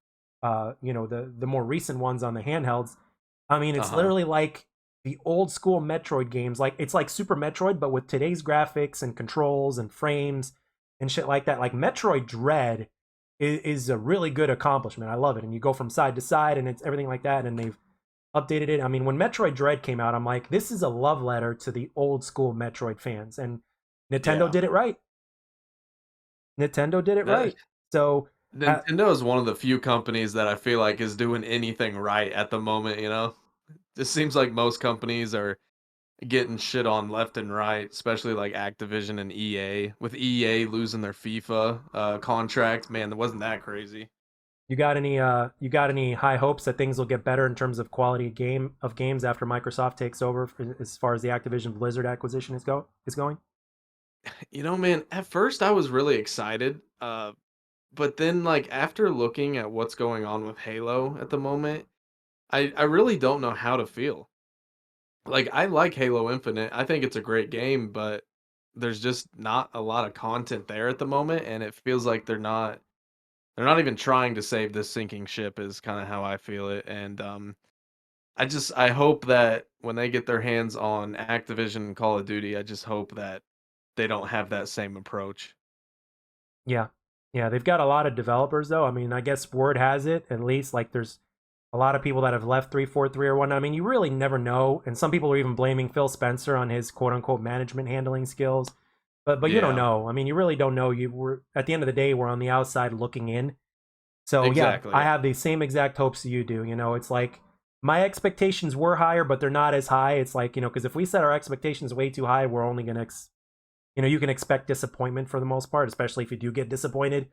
the more recent ones on the handhelds, I mean, it's Uh-huh. literally like the old school Metroid games. Like it's like Super Metroid, but with today's graphics and controls and frames and shit like that. Like Metroid Dread is a really good accomplishment. I love it, and you go from side to side, and it's everything like that. And they've updated it. I mean, when Metroid Dread came out, I'm like, this is a love letter to the old school Metroid fans, and Nintendo Yeah. did it right. Nintendo did it That right. So, uh, Nintendo is one of the few companies that I feel like is doing anything right at the moment, you know? It seems like most companies are getting shit on left and right, especially like Activision and EA. With EA losing their FIFA contract, man, wasn't that crazy? you got any high hopes that things will get better in terms of quality of games after Microsoft takes over as far as the Activision Blizzard acquisition is going? You know, man, at first I was really excited, but then like after looking at what's going on with Halo at the moment, I really don't know how to feel. Like I like Halo Infinite. I think it's a great game, but there's just not a lot of content there at the moment, and it feels like they're not even trying to save this sinking ship is kind of how I feel it. And I hope that when they get their hands on Activision and Call of Duty, I just hope that they don't have that same approach. Yeah. Yeah, they've got a lot of developers though. I mean, I guess word has it, at least, like there's a lot of people that have left 343 or whatnot. I mean, you really never know. And some people are even blaming Phil Spencer on his quote unquote management handling skills. But you don't Yeah, know. I mean, you really don't know. You were at the end of the day, we're on the outside looking in. So yeah, exactly. I Yeah. have the same exact hopes you do. It's like my expectations were higher, but they're not as high. It's like, because if we set our expectations way too high, we're only gonna you can expect disappointment for the most part, especially if you do get disappointed.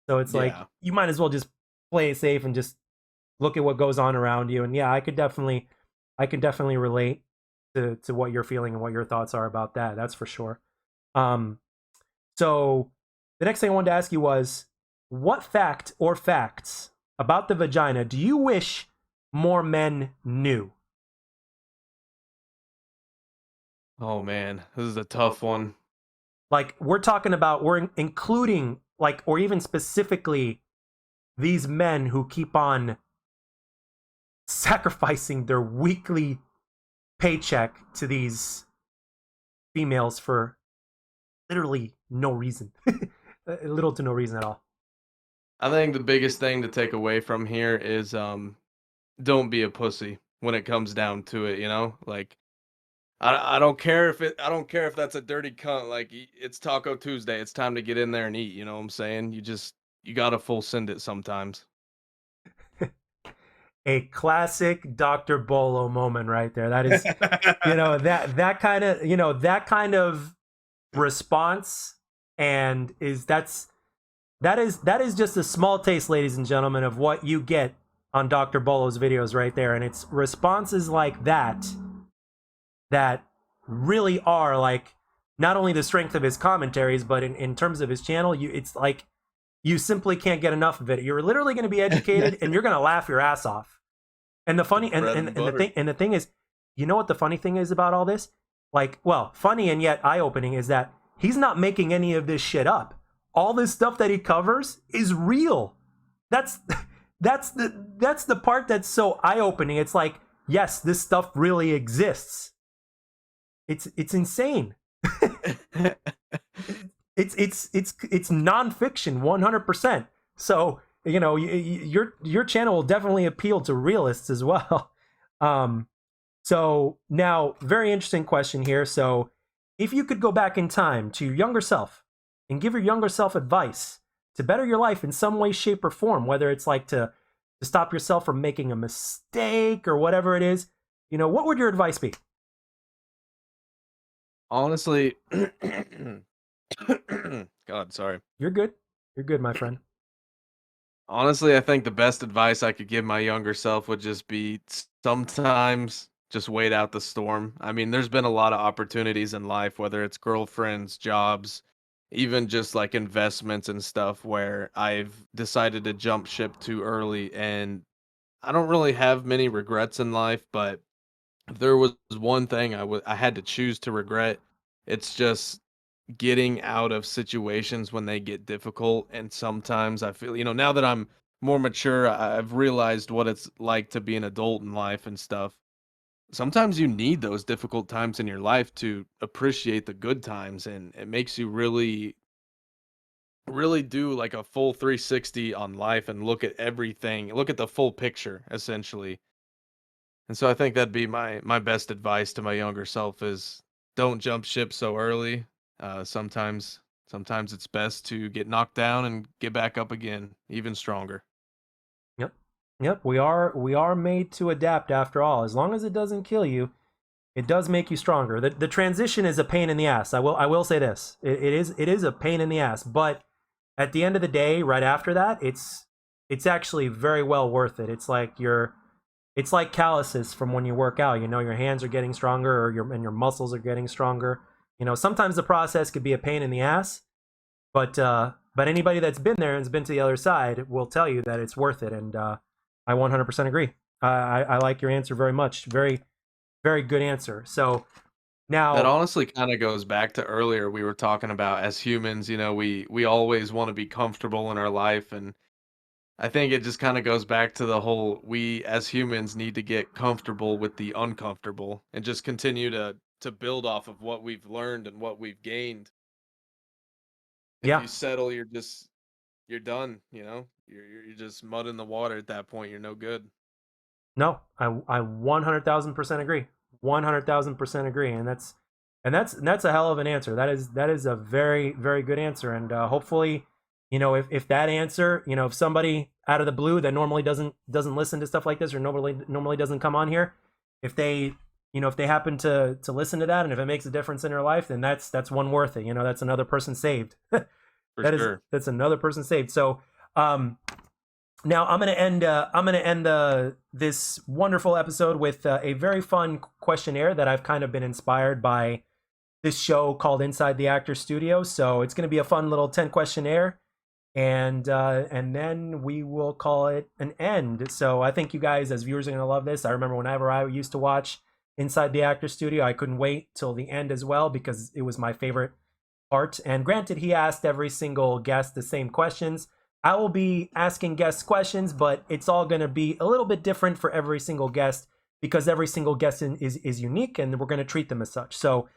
So it's like Yeah. you might as well just play it safe and just look at what goes on around you. And yeah, I can definitely relate to what you're feeling and what your thoughts are about that. That's for sure. Um, so the next thing I wanted to ask you was, what fact or facts about the vagina do you wish more men knew? Oh man, this is a tough one. Like we're including like or even specifically these men who keep on sacrificing their weekly paycheck to these females for literally no reason. Little to no reason at all. I think the biggest thing to take away from here is don't be a pussy when it comes down to it, you know? Like I don't care if that's a dirty cunt. Like it's Taco Tuesday. It's time to get in there and eat. You know what I'm saying? You gotta full send it sometimes. A classic Dr. Bolo moment right there. That is, that kind of response, and that is just a small taste, ladies and gentlemen, of what you get on Dr. Bolo's videos right there. And it's responses like that really are like not only the strength of his commentaries, but in terms of his channel, it's like you simply can't get enough of it. You're literally going to be educated and you're going to laugh your ass off. And the funny Bread and and the butter. thing is you know what the funny thing is about all this? Like, well, funny and yet eye-opening is that he's not making any of this shit up. All this stuff that he covers is real. That's that's the part that's so eye-opening. It's like, yes, this stuff really exists. It's insane. It's nonfiction 100%. So, you know, your channel will definitely appeal to realists as well. So now, very interesting question here. So if you could go back in time to your younger self and give your younger self advice to better your life in some way, shape, or form, whether it's like to stop yourself from making a mistake or whatever it is, you know, what would your advice be? Honestly, God, sorry. You're good. You're good, my friend. Honestly, I think the best advice I could give my younger self would just be sometimes just wait out the storm. I mean, there's been a lot of opportunities in life, whether it's girlfriends, jobs, even just like investments and stuff, where I've decided to jump ship too early. And I don't really have many regrets in life, but if there was one thing I had to choose to regret, it's just getting out of situations when they get difficult. And sometimes I feel, now that I'm more mature, I've realized what it's like to be an adult in life and stuff. Sometimes you need those difficult times in your life to appreciate the good times, and it makes you really do like a full 360 on life and look at everything, look at the full picture essentially. And so I think that'd be my best advice to my younger self is don't jump ship so early. Sometimes it's best to get knocked down and get back up again, even stronger. Yep. Yep. We are made to adapt after all. As long as it doesn't kill you, it does make you stronger. The transition is a pain in the ass. I will say this. It is a pain in the ass, but at the end of the day, right after that, it's actually very well worth it. It's like calluses from when you work out. You know, your hands are getting stronger, or your muscles are getting stronger. You know, sometimes the process could be a pain in the ass, but anybody that's been there and has been to the other side will tell you that it's worth it. And I 100% agree. I like your answer very much. Very, very good answer. So That now, honestly kind of goes back to earlier we were talking about as humans, we always want to be comfortable in our life, and I think it just kind of goes back to the whole we as humans need to get comfortable with the uncomfortable and just continue to build off of what we've learned and what we've gained. If yeah, you settle, you're done, you know? You're just mud in the water at that point. You're no good. no, I 100,000% agree. 100,000% agree, and that's a hell of an answer. That is a very, very good answer, and hopefully, you know, if that answer, you know, if somebody out of the blue that normally doesn't listen to stuff like this, or normally doesn't come on here, if they, you know, if they happen to listen to that, and if it makes a difference in their life, then that's one worth it. You know, that's another person saved. For sure. That's another person saved. So um, now I'm gonna end this wonderful episode with a very fun questionnaire that I've kind of been inspired by this show called Inside the Actor Studio. So it's gonna be a fun little 10 questionnaire, and then we will call it an end. So I think you guys as viewers are gonna love this. I remember whenever I used to watch Inside the Actor Studio, I couldn't wait till the end as well because it was my favorite part. And granted, he asked every single guest the same questions. I will be asking guests questions, but it's all going to be a little bit different for every single guest because every single guest is unique, and we're going to treat them as such. So,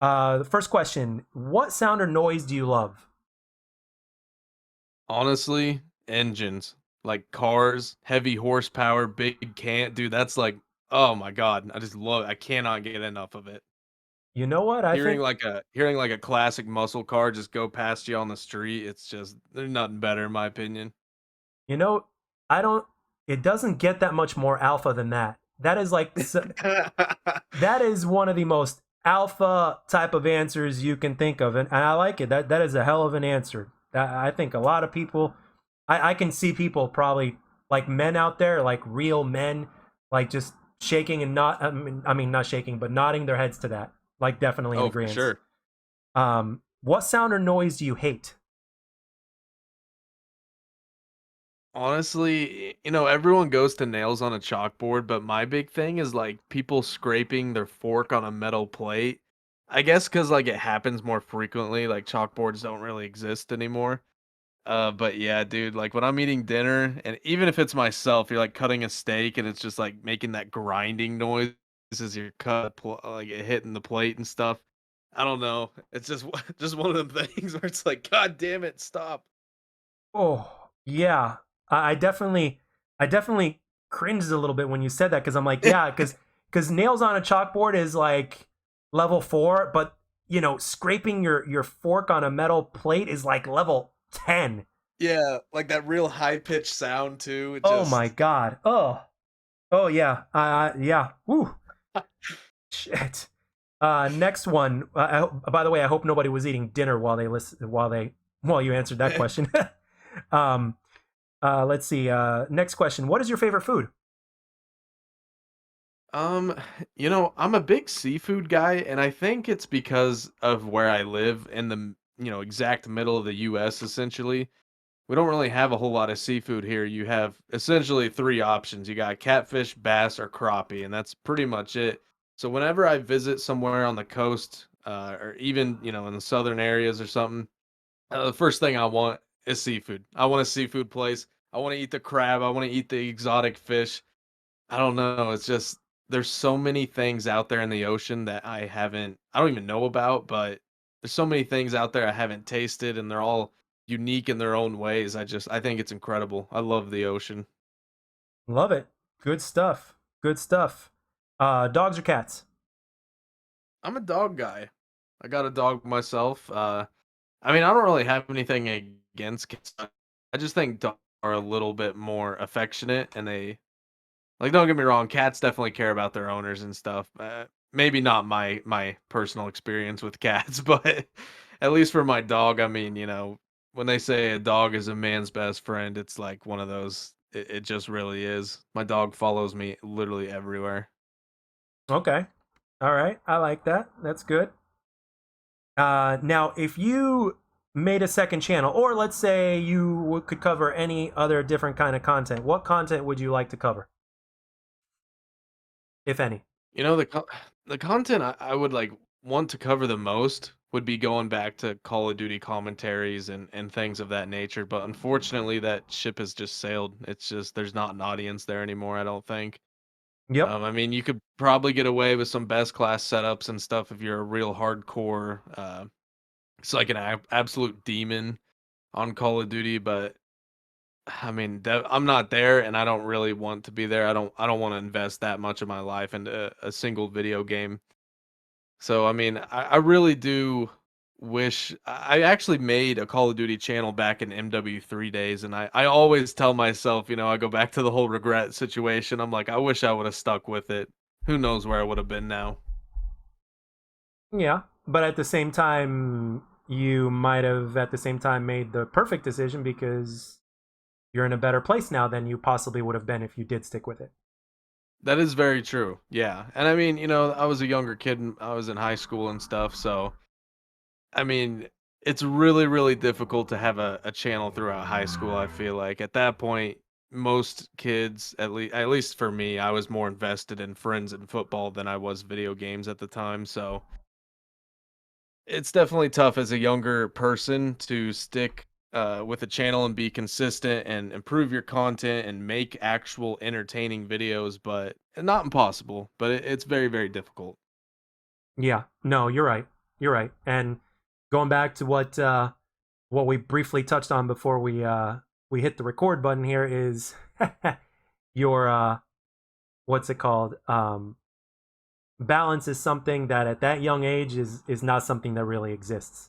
the first question: what sound or noise do you love? Honestly, engines, like cars, heavy horsepower, big can dude, that's like, oh my God, I cannot get enough of it. You know what? I think Hearing like a classic muscle car just go past you on the street, it's just there's nothing better in my opinion. you know. I don't. It doesn't get that much more alpha than that. That is like that is one of the most alpha type of answers you can think of, and I like it. That is a hell of an answer. I think a lot of people, I can see people probably like men out there, like real men, like just shaking and not, I mean not shaking, but nodding their heads to that, like definitely in Oh, for agreement. sure. What sound or noise do you hate? Honestly, everyone goes to nails on a chalkboard, but my big thing is like people scraping their fork on a metal plate. I guess because like it happens more frequently, like chalkboards don't really exist anymore. But yeah, dude, like when I'm eating dinner, and even if it's myself, you're like cutting a steak and it's just like making that grinding noise as you're like it hitting the plate and stuff. I don't know. It's just just one of them things where it's like, God damn it, stop. Oh, yeah. I definitely cringed a little bit when you said that because I'm like, yeah, because nails on a chalkboard is like level 4, but scraping your fork on a metal plate is like level 10. Yeah, like that real high pitched sound too. It Oh my just god. Oh yeah. Yeah. Woo. Shit. Next one. By the way, I hope nobody was eating dinner while they listen while you answered that question. um, let's see. Next question. What is your favorite food? Um, I'm a big seafood guy, and I think it's because of where I live in the exact middle of the US essentially. We don't really have a whole lot of seafood here. You have essentially three options. You got catfish, bass, or crappie, and that's pretty much it. So whenever I visit somewhere on the coast, or even, in the southern areas or something, the first thing I want is seafood. I want a seafood place. I want to eat the crab. I want to eat the exotic fish. I don't know, it's just there's so many things out there in the ocean that I don't even know about, but there's so many things out there I haven't tasted, and they're all unique in their own ways. I think it's incredible. I love the ocean. Love it. Good stuff. Good stuff. Dogs or cats? I'm a dog guy. I got a dog myself. I mean, I don't really have anything against cats. I just think dogs are a little bit more affectionate, and like, don't get me wrong, cats definitely care about their owners and stuff. Maybe not my personal experience with cats, but at least for my dog, I mean, when they say a dog is a man's best friend, it's like one of those. It just really is. My dog follows me literally everywhere. Okay. All right. I like that. That's good. Now, if you made a second channel, or let's say you could cover any other different kind of content, what content would you like to cover, if any? The content I would like want to cover the most would be going back to Call of Duty commentaries and things of that nature. But unfortunately, that ship has just sailed. It's just there's not an audience there anymore. I don't think. Yep. I mean, you could probably get away with some best class setups and stuff if you're a real hardcore, it's like an absolute demon on Call of Duty. But I mean, I'm not there, and I don't really want to be there. I don't want to invest that much of my life into a single video game. So I mean, I really do wish I actually made a Call of Duty channel back in MW3 days, and I always tell myself, I go back to the whole regret situation. I'm like, I wish I would have stuck with it. Who knows where I would have been now? Yeah. But at the same time, you might have at the same time made the perfect decision because you're in a better place now than you possibly would have been if you did stick with it. That is very true. Yeah. And I mean, I was a younger kid and I was in high school and stuff, so I mean, it's really, really difficult to have a channel throughout high school, I feel like. At that point, most kids, at least for me, I was more invested in friends and football than I was video games at the time. So it's definitely tough as a younger person to stick with a channel and be consistent and improve your content and make actual entertaining videos, but not impossible, but it's very, very difficult. Yeah. No, you're right. You're right. And going back to what we briefly touched on before we hit the record button here is your what's it called? Balance is something that at that young age is not something that really exists.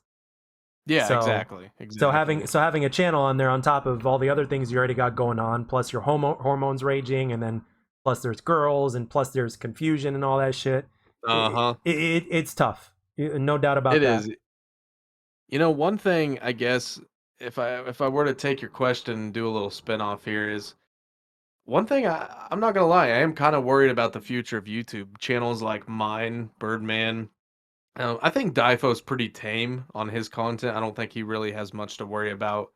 Yeah, So exactly. so having Exactly. so having a channel on there on top of all the other things you already got going on, plus your hormones raging, and then plus there's girls, and plus there's confusion and all that shit. Uh-huh. It's tough, no doubt about It that. is. One thing I guess if I were to take your question and do a little spin off here is one thing I'm not gonna lie, I am kind of worried about the future of YouTube. Channels like mine, Birdman. I think Daifo's pretty tame on his content. I don't think he really has much to worry about.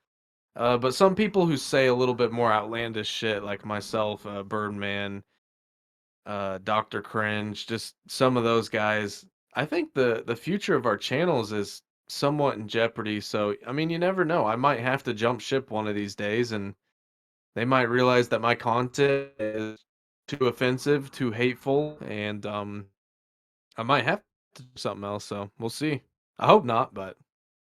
But some people who say a little bit more outlandish shit, like myself, Birdman, Dr. Cringe, just some of those guys. I think the future of our channels is somewhat in jeopardy. So, I mean, you never know. I might have to jump ship one of these days, and they might realize that my content is too offensive, too hateful, and I might have to do something else. So we'll see. I hope not, but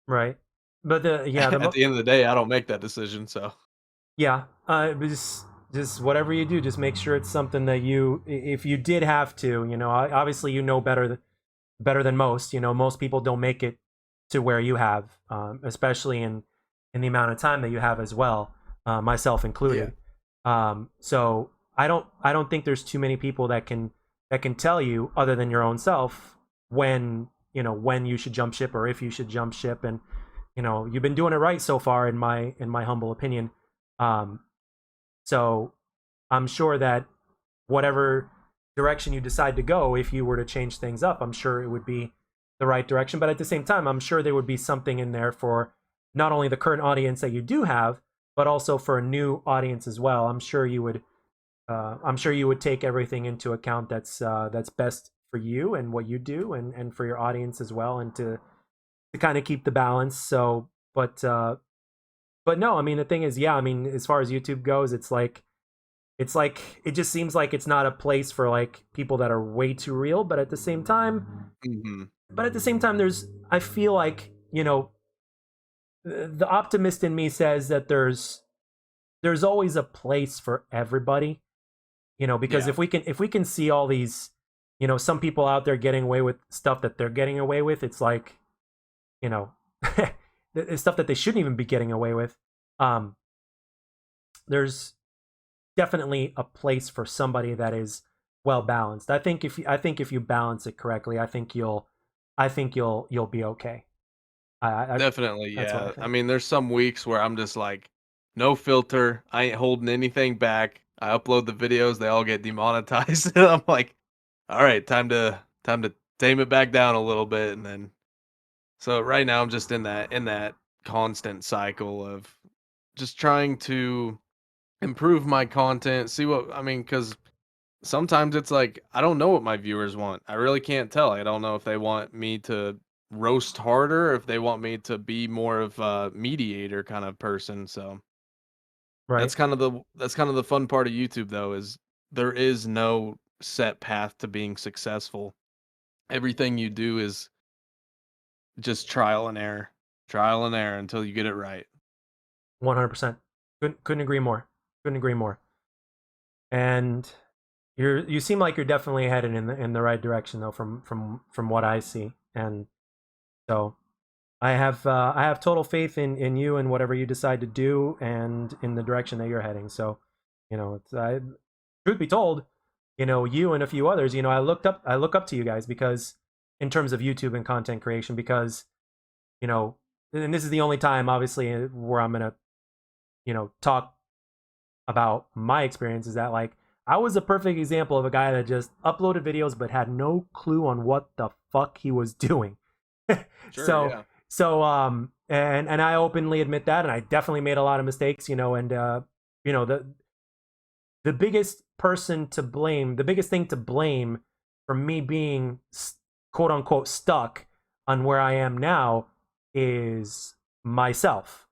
Right. But the yeah, at the end of the day, I don't make that decision. So yeah, but just whatever you do, just make sure it's something that if you did have to, obviously better than most. Most people don't make it to where you have, especially in the amount of time that you have as well, myself yeah, included. So I don't think there's too many people that can tell you other than your own self when you should jump ship or if you should jump ship. And you've been doing it right so far in my humble opinion. um so I'm sure that whatever direction you decide to go, if you were to change things up, I'm sure it would be the right direction. But at the same time, I'm sure there would be something in there for not only the current audience that you do have, but also for a new audience as well. I'm sure you would take everything into account that's best for you and what you do, and for your audience as well, and to kind of keep the balance. So, but no, I mean, the thing is, yeah, I mean, as far as YouTube goes, it's like it just seems like it's not a place for like people that are way too real. But at the same time, hmm there's I feel like the optimist in me says that there's always a place for everybody. Because yeah, if we can see all these, some people out there getting away with stuff that they're getting away with, it's like, you know it's stuff that they shouldn't even be getting away with. um there's definitely a place for somebody that is well balanced. I think if you balance it correctly, I think you'll be okay. I definitely, That's what I yeah. I think. mean, there's some weeks where I'm just like, no filter. I ain't holding anything back. I upload the videos, they all get demonetized, and I'm like, all right, time to tame it back down a little bit, and then so right now I'm just in that constant cycle of just trying to improve my content, see what I mean, because sometimes it's like I don't know what my viewers want. I really can't tell. I don't know if they want me to roast harder, or if they want me to be more of a mediator kind of person. So Right. that's kind of the fun part of YouTube though, is there is no set path to being successful. Everything you do is just trial and error until you get it right. 100%. Couldn't agree more. Couldn't agree more. And you seem like you're definitely headed in the right direction, though, from what I see. And so I have total faith in you and whatever you decide to do, and in the direction that you're heading. So, truth be told, you and a few others, I look up to you guys, because in terms of YouTube and content creation, because you know and this is the only time, obviously, where I'm gonna talk about my experience, is that, like, I was a perfect example of a guy that just uploaded videos but had no clue on what the fuck he was doing. Sure, so yeah. and I openly admit that, and I definitely made a lot of mistakes, and you know the biggest person to blame, the biggest thing to blame for me being quote unquote stuck on where I am now is myself.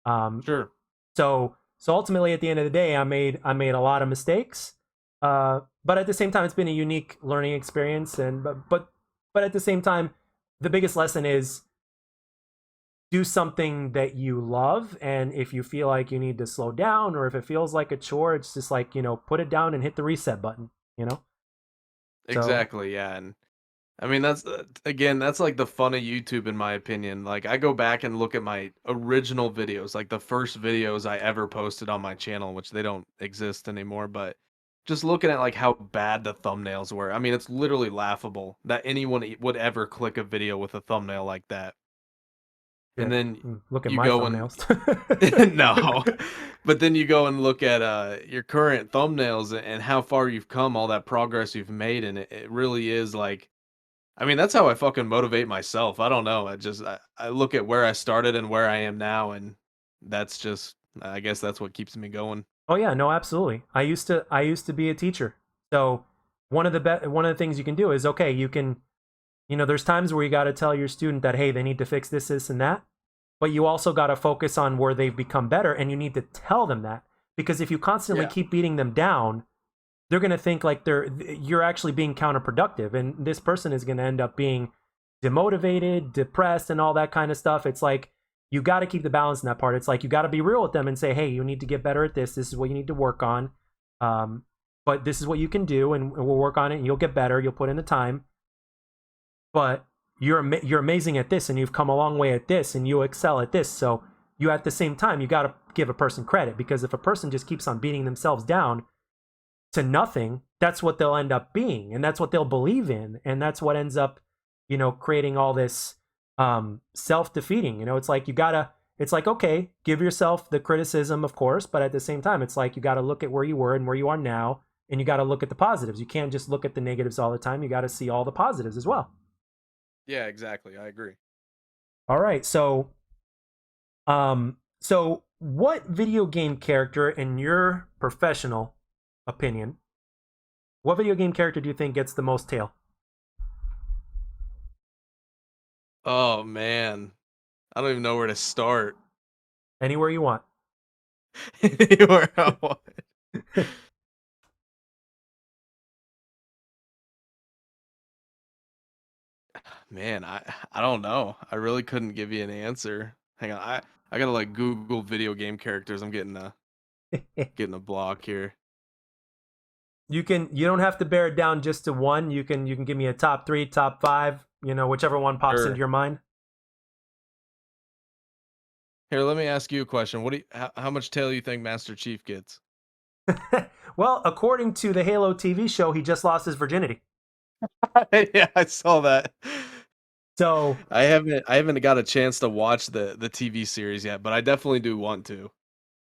Um, Sure. so ultimately, at the end of the day, I made a lot of mistakes. But at the same time, it's been a unique learning experience. And but at the same time, the biggest lesson is do something that you love. And if you feel like you need to slow down, or if it feels like a chore, it's just like, put it down and hit the reset button. You know. So Exactly, yeah, and I mean, that's again, that's like the fun of YouTube, in my opinion. Like, I go back and look at my original videos, like the first videos I ever posted on my channel, which they don't exist anymore. But just looking at like how bad the thumbnails were, I mean, it's literally laughable that anyone would ever click a video with a thumbnail like that. And shit. then Look at you my go and thumbnails. no, but then you go and look at your current thumbnails and how far you've come, all that progress you've made, and it really is like. I mean, that's how I fucking motivate myself. I don't know. I look at where I started and where I am now, and that's just, I guess that's what keeps me going. Oh yeah, no, absolutely. I used to be a teacher. So one of the things you can do is, okay, you can, there's times where you got to tell your student that, hey, they need to fix this and that, but you also got to focus on where they've become better, and you need to tell them that, because if you constantly Yeah. keep beating them down, they're going to think like you're actually being counterproductive, and this person is going to end up being demotivated, depressed, and all that kind of stuff. It's like you got to keep the balance in that part. It's like you got to be real with them and say, hey, you need to get better at this. This is what you need to work on. um, but this is what you can do, and we'll work on it, and you'll get better. You'll put in the time, but you're amazing at this, and you've come a long way at this, and you excel at this. So you, at the same time, you got to give a person credit, because if a person just keeps on beating themselves down to nothing, that's what they'll end up being, and that's what they'll believe in, and that's what ends up, creating all this self-defeating. It's like it's like, okay, give yourself the criticism, of course, but at the same time, it's like you got to look at where you were and where you are now, and you got to look at the positives. You can't just look at the negatives all the time. You got to see all the positives as well. Yeah, exactly. I agree. All right, so what video game character, in your professional opinion, what video game character do you think gets the most tail? Oh man, I don't even know where to start. Anywhere you want. Anywhere I want. Man, I don't know. I really couldn't give you an answer. Hang on, I gotta like Google video game characters. I'm getting a block here. You don't have to bear it down just to one. You can give me a top 3, top 5, whichever one pops into Sure. your mind. Here, let me ask you a question. How much tail you think Master Chief gets? Well, according to the Halo TV show, he just lost his virginity. Yeah, I saw that. So, I haven't got a chance to watch the TV series yet, but I definitely do want to.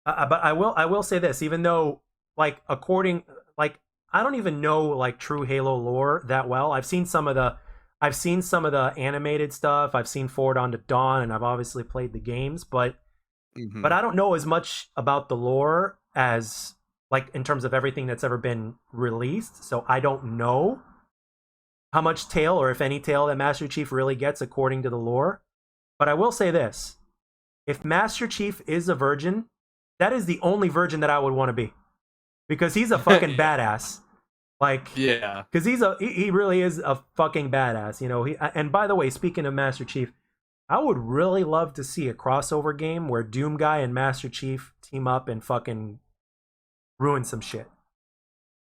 but I will say this, even though, like, like, I don't even know like true Halo lore that well. I've seen some of the animated stuff. I've seen Forward Unto Dawn, and I've obviously played the games, but Hmm. I don't know as much about the lore as, like, in terms of everything that's ever been released. So I don't know how much tail, or if any tail, that Master Chief really gets according to the lore. But I will say this: if Master Chief is a virgin, that is the only virgin that I would want to be, because he's a fucking badass. Like, Yeah. because he really is a fucking badass. And by the way, speaking of Master Chief, I would really love to see a crossover game where Doom Guy and Master Chief team up and fucking ruin some shit.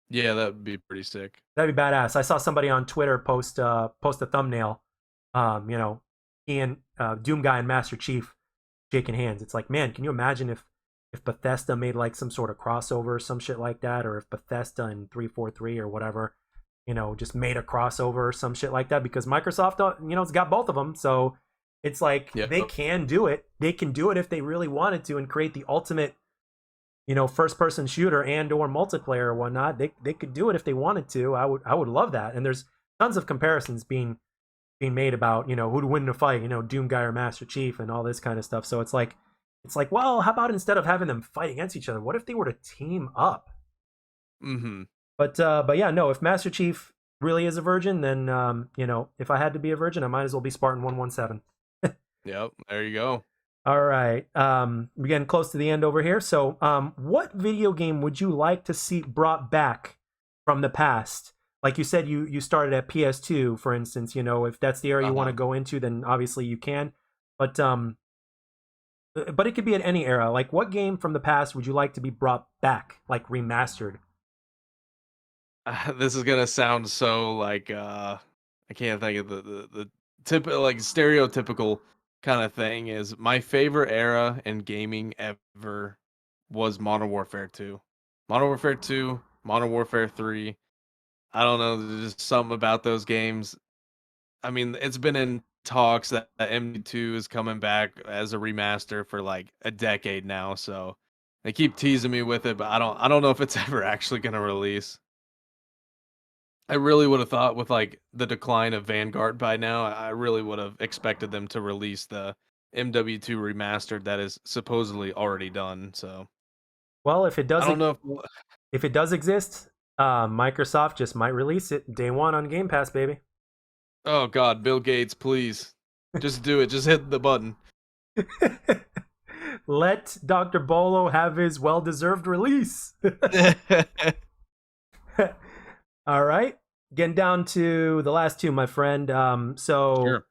Yeah, that would be pretty sick. That'd be badass. I saw somebody on Twitter post a thumbnail. He and Doom Guy and Master Chief shaking hands. It's like, man, can you imagine if Bethesda made like some sort of crossover or some shit like that, or if Bethesda and 343 or whatever, just made a crossover or some shit like that, because Microsoft, it's got both of them. So it's like Yeah. they can do it. They can do it if they really wanted to, and create the ultimate, first person shooter and or multiplayer or whatnot. They could do it if they wanted to. I would love that. And there's tons of comparisons being made about, who'd win in a fight, Doom Guy or Master Chief, and all this kind of stuff. So it's like, well, how about, instead of having them fight against each other, what if they were to team up? Hmm. But yeah, no, if Master Chief really is a virgin, then if I had to be a virgin, I might as well be Spartan 117. Yep. There you go. All right. We're getting close to the end over here. So, what video game would you like to see brought back from the past? Like you said, you started at PS2, for instance. If that's the area you want to Uh-huh. go into, then obviously you can. But it could be at any era. Like, what game from the past would you like to be brought back, like remastered? This is gonna sound so like I can't think of the typical like stereotypical kind of thing. Is my favorite era in gaming ever was Modern Warfare 2. Modern Warfare 2, Modern Warfare 3. I don't know, there's just something about those games. I mean, it's been in talks that MD2 is coming back as a remaster for like a decade now, so they keep teasing me with it, but I don't know if it's ever actually gonna release. I really would have thought with like the decline of Vanguard by now, I really would have expected them to release MW2 remastered that is supposedly already done. So Well, if it I does don't know if it does exist, Microsoft just might release it day one on Game Pass, baby. oh God, Bill Gates, please. Just do it. Just hit the button. Let Dr. Bolo have his well-deserved release. All right, getting down to the last two, my friend. Sure.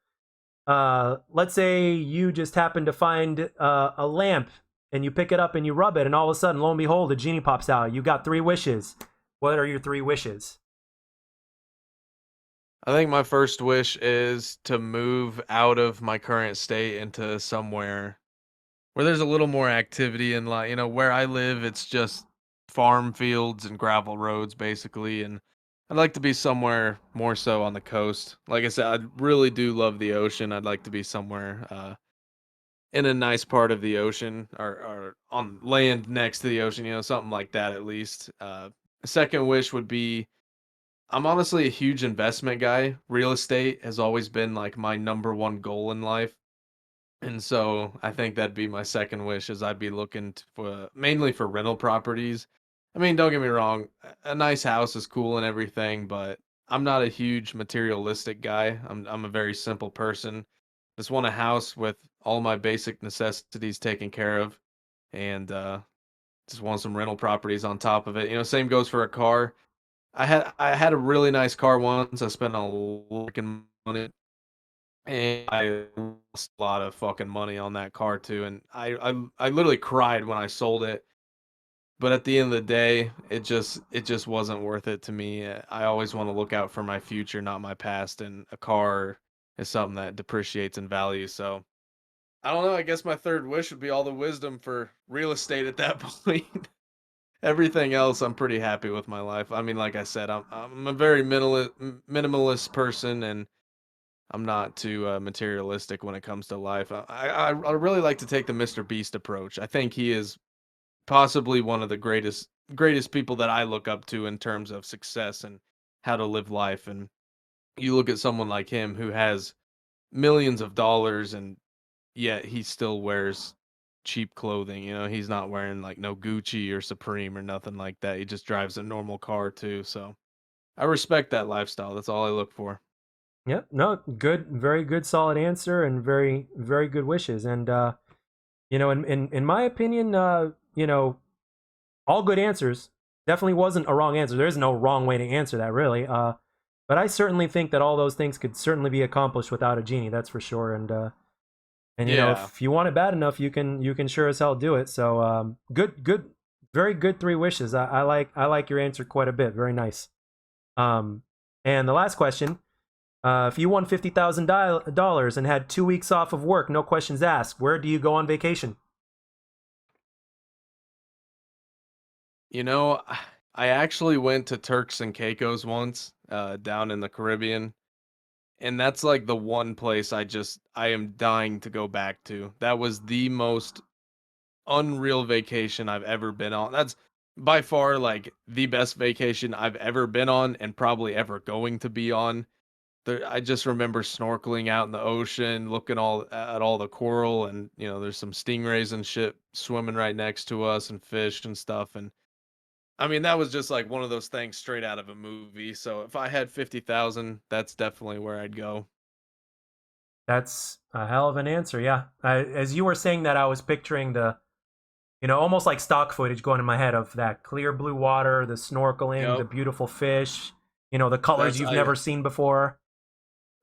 Let's say you just happen to find a lamp and you pick it up and you rub it, and all of a sudden, lo and behold, a genie pops out. You got 3 wishes. What are your 3 wishes? I think my first wish is to move out of my current state into somewhere where there's a little more activity and like, where I live, it's just farm fields and gravel roads basically. And I'd like to be somewhere more so on the coast. Like I said, I really do love the ocean. I'd like to be somewhere in a nice part of the ocean or on land next to the ocean, something like that at least. Second wish would be I'm honestly a huge investment guy. Real estate has always been like my number one goal in life. And so I think that'd be my second wish is I'd be looking for mainly for rental properties. I mean, don't get me wrong, a nice house is cool and everything, but I'm not a huge materialistic guy. I'm a very simple person. Just want a house with all my basic necessities taken care of and just want some rental properties on top of it. Same goes for a car. I had a really nice car once. I spent a lot of money and I lost a lot of fucking money on that car too, and I literally cried when I sold it. But at the end of the day, it just wasn't worth it to me. I always want to look out for my future, not my past, and a car is something that depreciates in value. So I don't know. I guess my third wish would be all the wisdom for real estate at that point. Everything else, I'm pretty happy with my life. I mean, like I said, I'm a very minimalist person, and I'm not too materialistic when it comes to life. I really like to take the Mr. Beast approach. I think he is possibly one of the greatest people that I look up to in terms of success and how to live life. And you look at someone like him who has millions of dollars and yet he still wears cheap clothing. He's not wearing like no Gucci or Supreme or nothing like that. He just drives a normal car too. So I respect that lifestyle. That's all I look for. Yep. No, good, very good, solid answer, and very, very good wishes. And in my opinion, all good answers. Definitely wasn't a wrong answer. There is no wrong way to answer that, really. But I certainly think that all those things could certainly be accomplished without a genie. That's for sure. And Yeah. if you want it bad enough, you can sure as hell do it. So good, very good 3 wishes. I like your answer quite a bit. Very nice. Um, and the last question: if you won $50,000 and had 2 weeks off of work, no questions asked, where do you go on vacation? You know, I actually went to Turks and Caicos once, down in the Caribbean, and that's like the one place I am dying to go back to. That was the most unreal vacation I've ever been on. That's by far like the best vacation I've ever been on and probably ever going to be on. I just remember snorkeling out in the ocean, looking all at all the coral, and there's some stingrays and shit swimming right next to us, and fish and stuff, and I mean, that was just like one of those things straight out of a movie. So if I had 50,000, that's definitely where I'd go. That's a hell of an answer. Yeah. As you were saying that, I was picturing almost like stock footage going in my head of that clear blue water, the snorkeling, the Yep. beautiful fish, the colors That's you've I never seen before.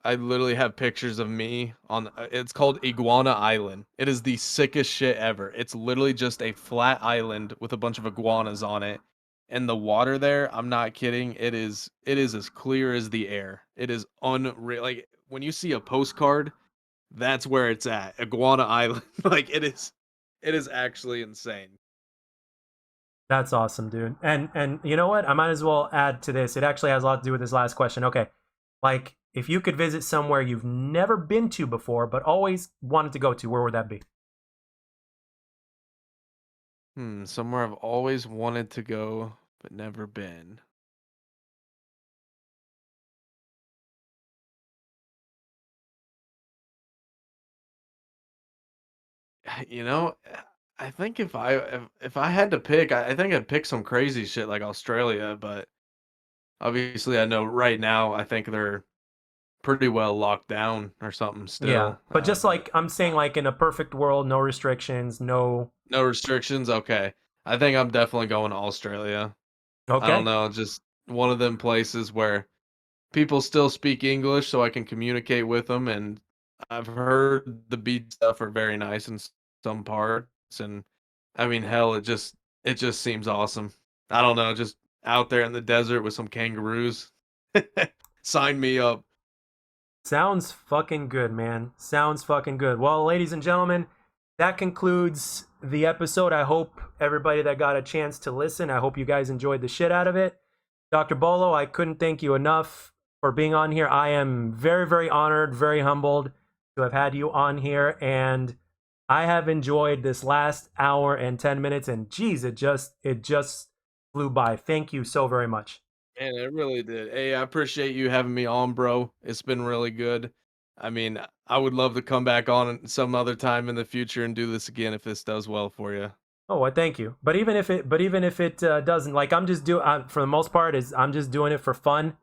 I literally have pictures of me on it's called Iguana Island. It is the sickest shit ever. It's literally just a flat island with a bunch of iguanas on it. And the water there, I'm not kidding, it is as clear as the air. It is unreal. Like when you see a postcard, that's where it's at. Iguana Island. Like it is actually insane. That's awesome, dude. And you know what? I might as well add to this. It actually has a lot to do with this last question. Okay. Like if you could visit somewhere you've never been to before but always wanted to go to, where would that be? Somewhere I've always wanted to go but never been. You know, I think if I had to pick, I think I'd pick some crazy shit like Australia, but obviously I know right now I think they're pretty well locked down or something Yeah, still. but just But like I'm saying, like in a perfect world, no restrictions, no. no restrictions. Okay. I think I'm definitely going to Australia. I don't Okay. know, just one of them places where people still speak English so I can communicate with them. And I've heard the beach stuff are very nice in some parts. And I mean, hell, it just seems awesome. I don't know, just out there in the desert with some kangaroos. Sign me up. Sounds fucking good, man. Sounds fucking good. Well, ladies and gentlemen, that concludes the episode. I hope everybody that got a chance to listen, I hope you guys enjoyed the shit out of it. Dr. Bolo, I couldn't thank you enough for being on here. I am very, very honored, very humbled to have had you on here. And I have enjoyed this last hour and 10 minutes. And geez, it just flew by. Thank you so very much. Man, it really did. Hey, I appreciate you having me on, bro. It's been really good. I mean, I would love to come back on some other time in the future and do this again if this does well for you. Oh, I thank you. But even if it doesn't, like I'm just for the most part is I'm just doing it for fun.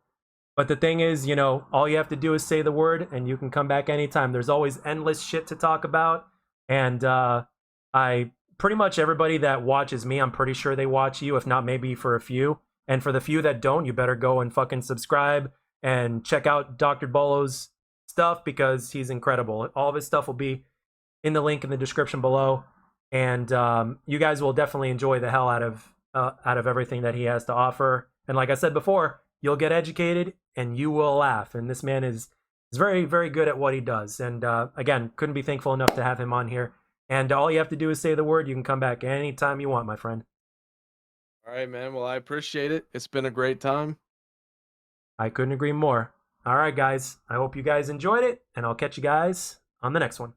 But the thing is, all you have to do is say the word, and you can come back anytime. There's always endless shit to talk about, and I pretty much everybody that watches me, I'm pretty sure they watch you, if not maybe for a few. And for the few that don't, you better go and fucking subscribe and check out Dr. Bolo's stuff because he's incredible. All of his stuff will be in the link in the description below, and you guys will definitely enjoy the hell out of everything that he has to offer. And like I said before, you'll get educated and you will laugh. And this man is very, very good at what he does. And again, couldn't be thankful enough to have him on here. And all you have to do is say the word. You can come back anytime you want, my friend. All right, man. Well, I appreciate it. It's been a great time. I couldn't agree more. All right, guys. I hope you guys enjoyed it, and I'll catch you guys on the next one.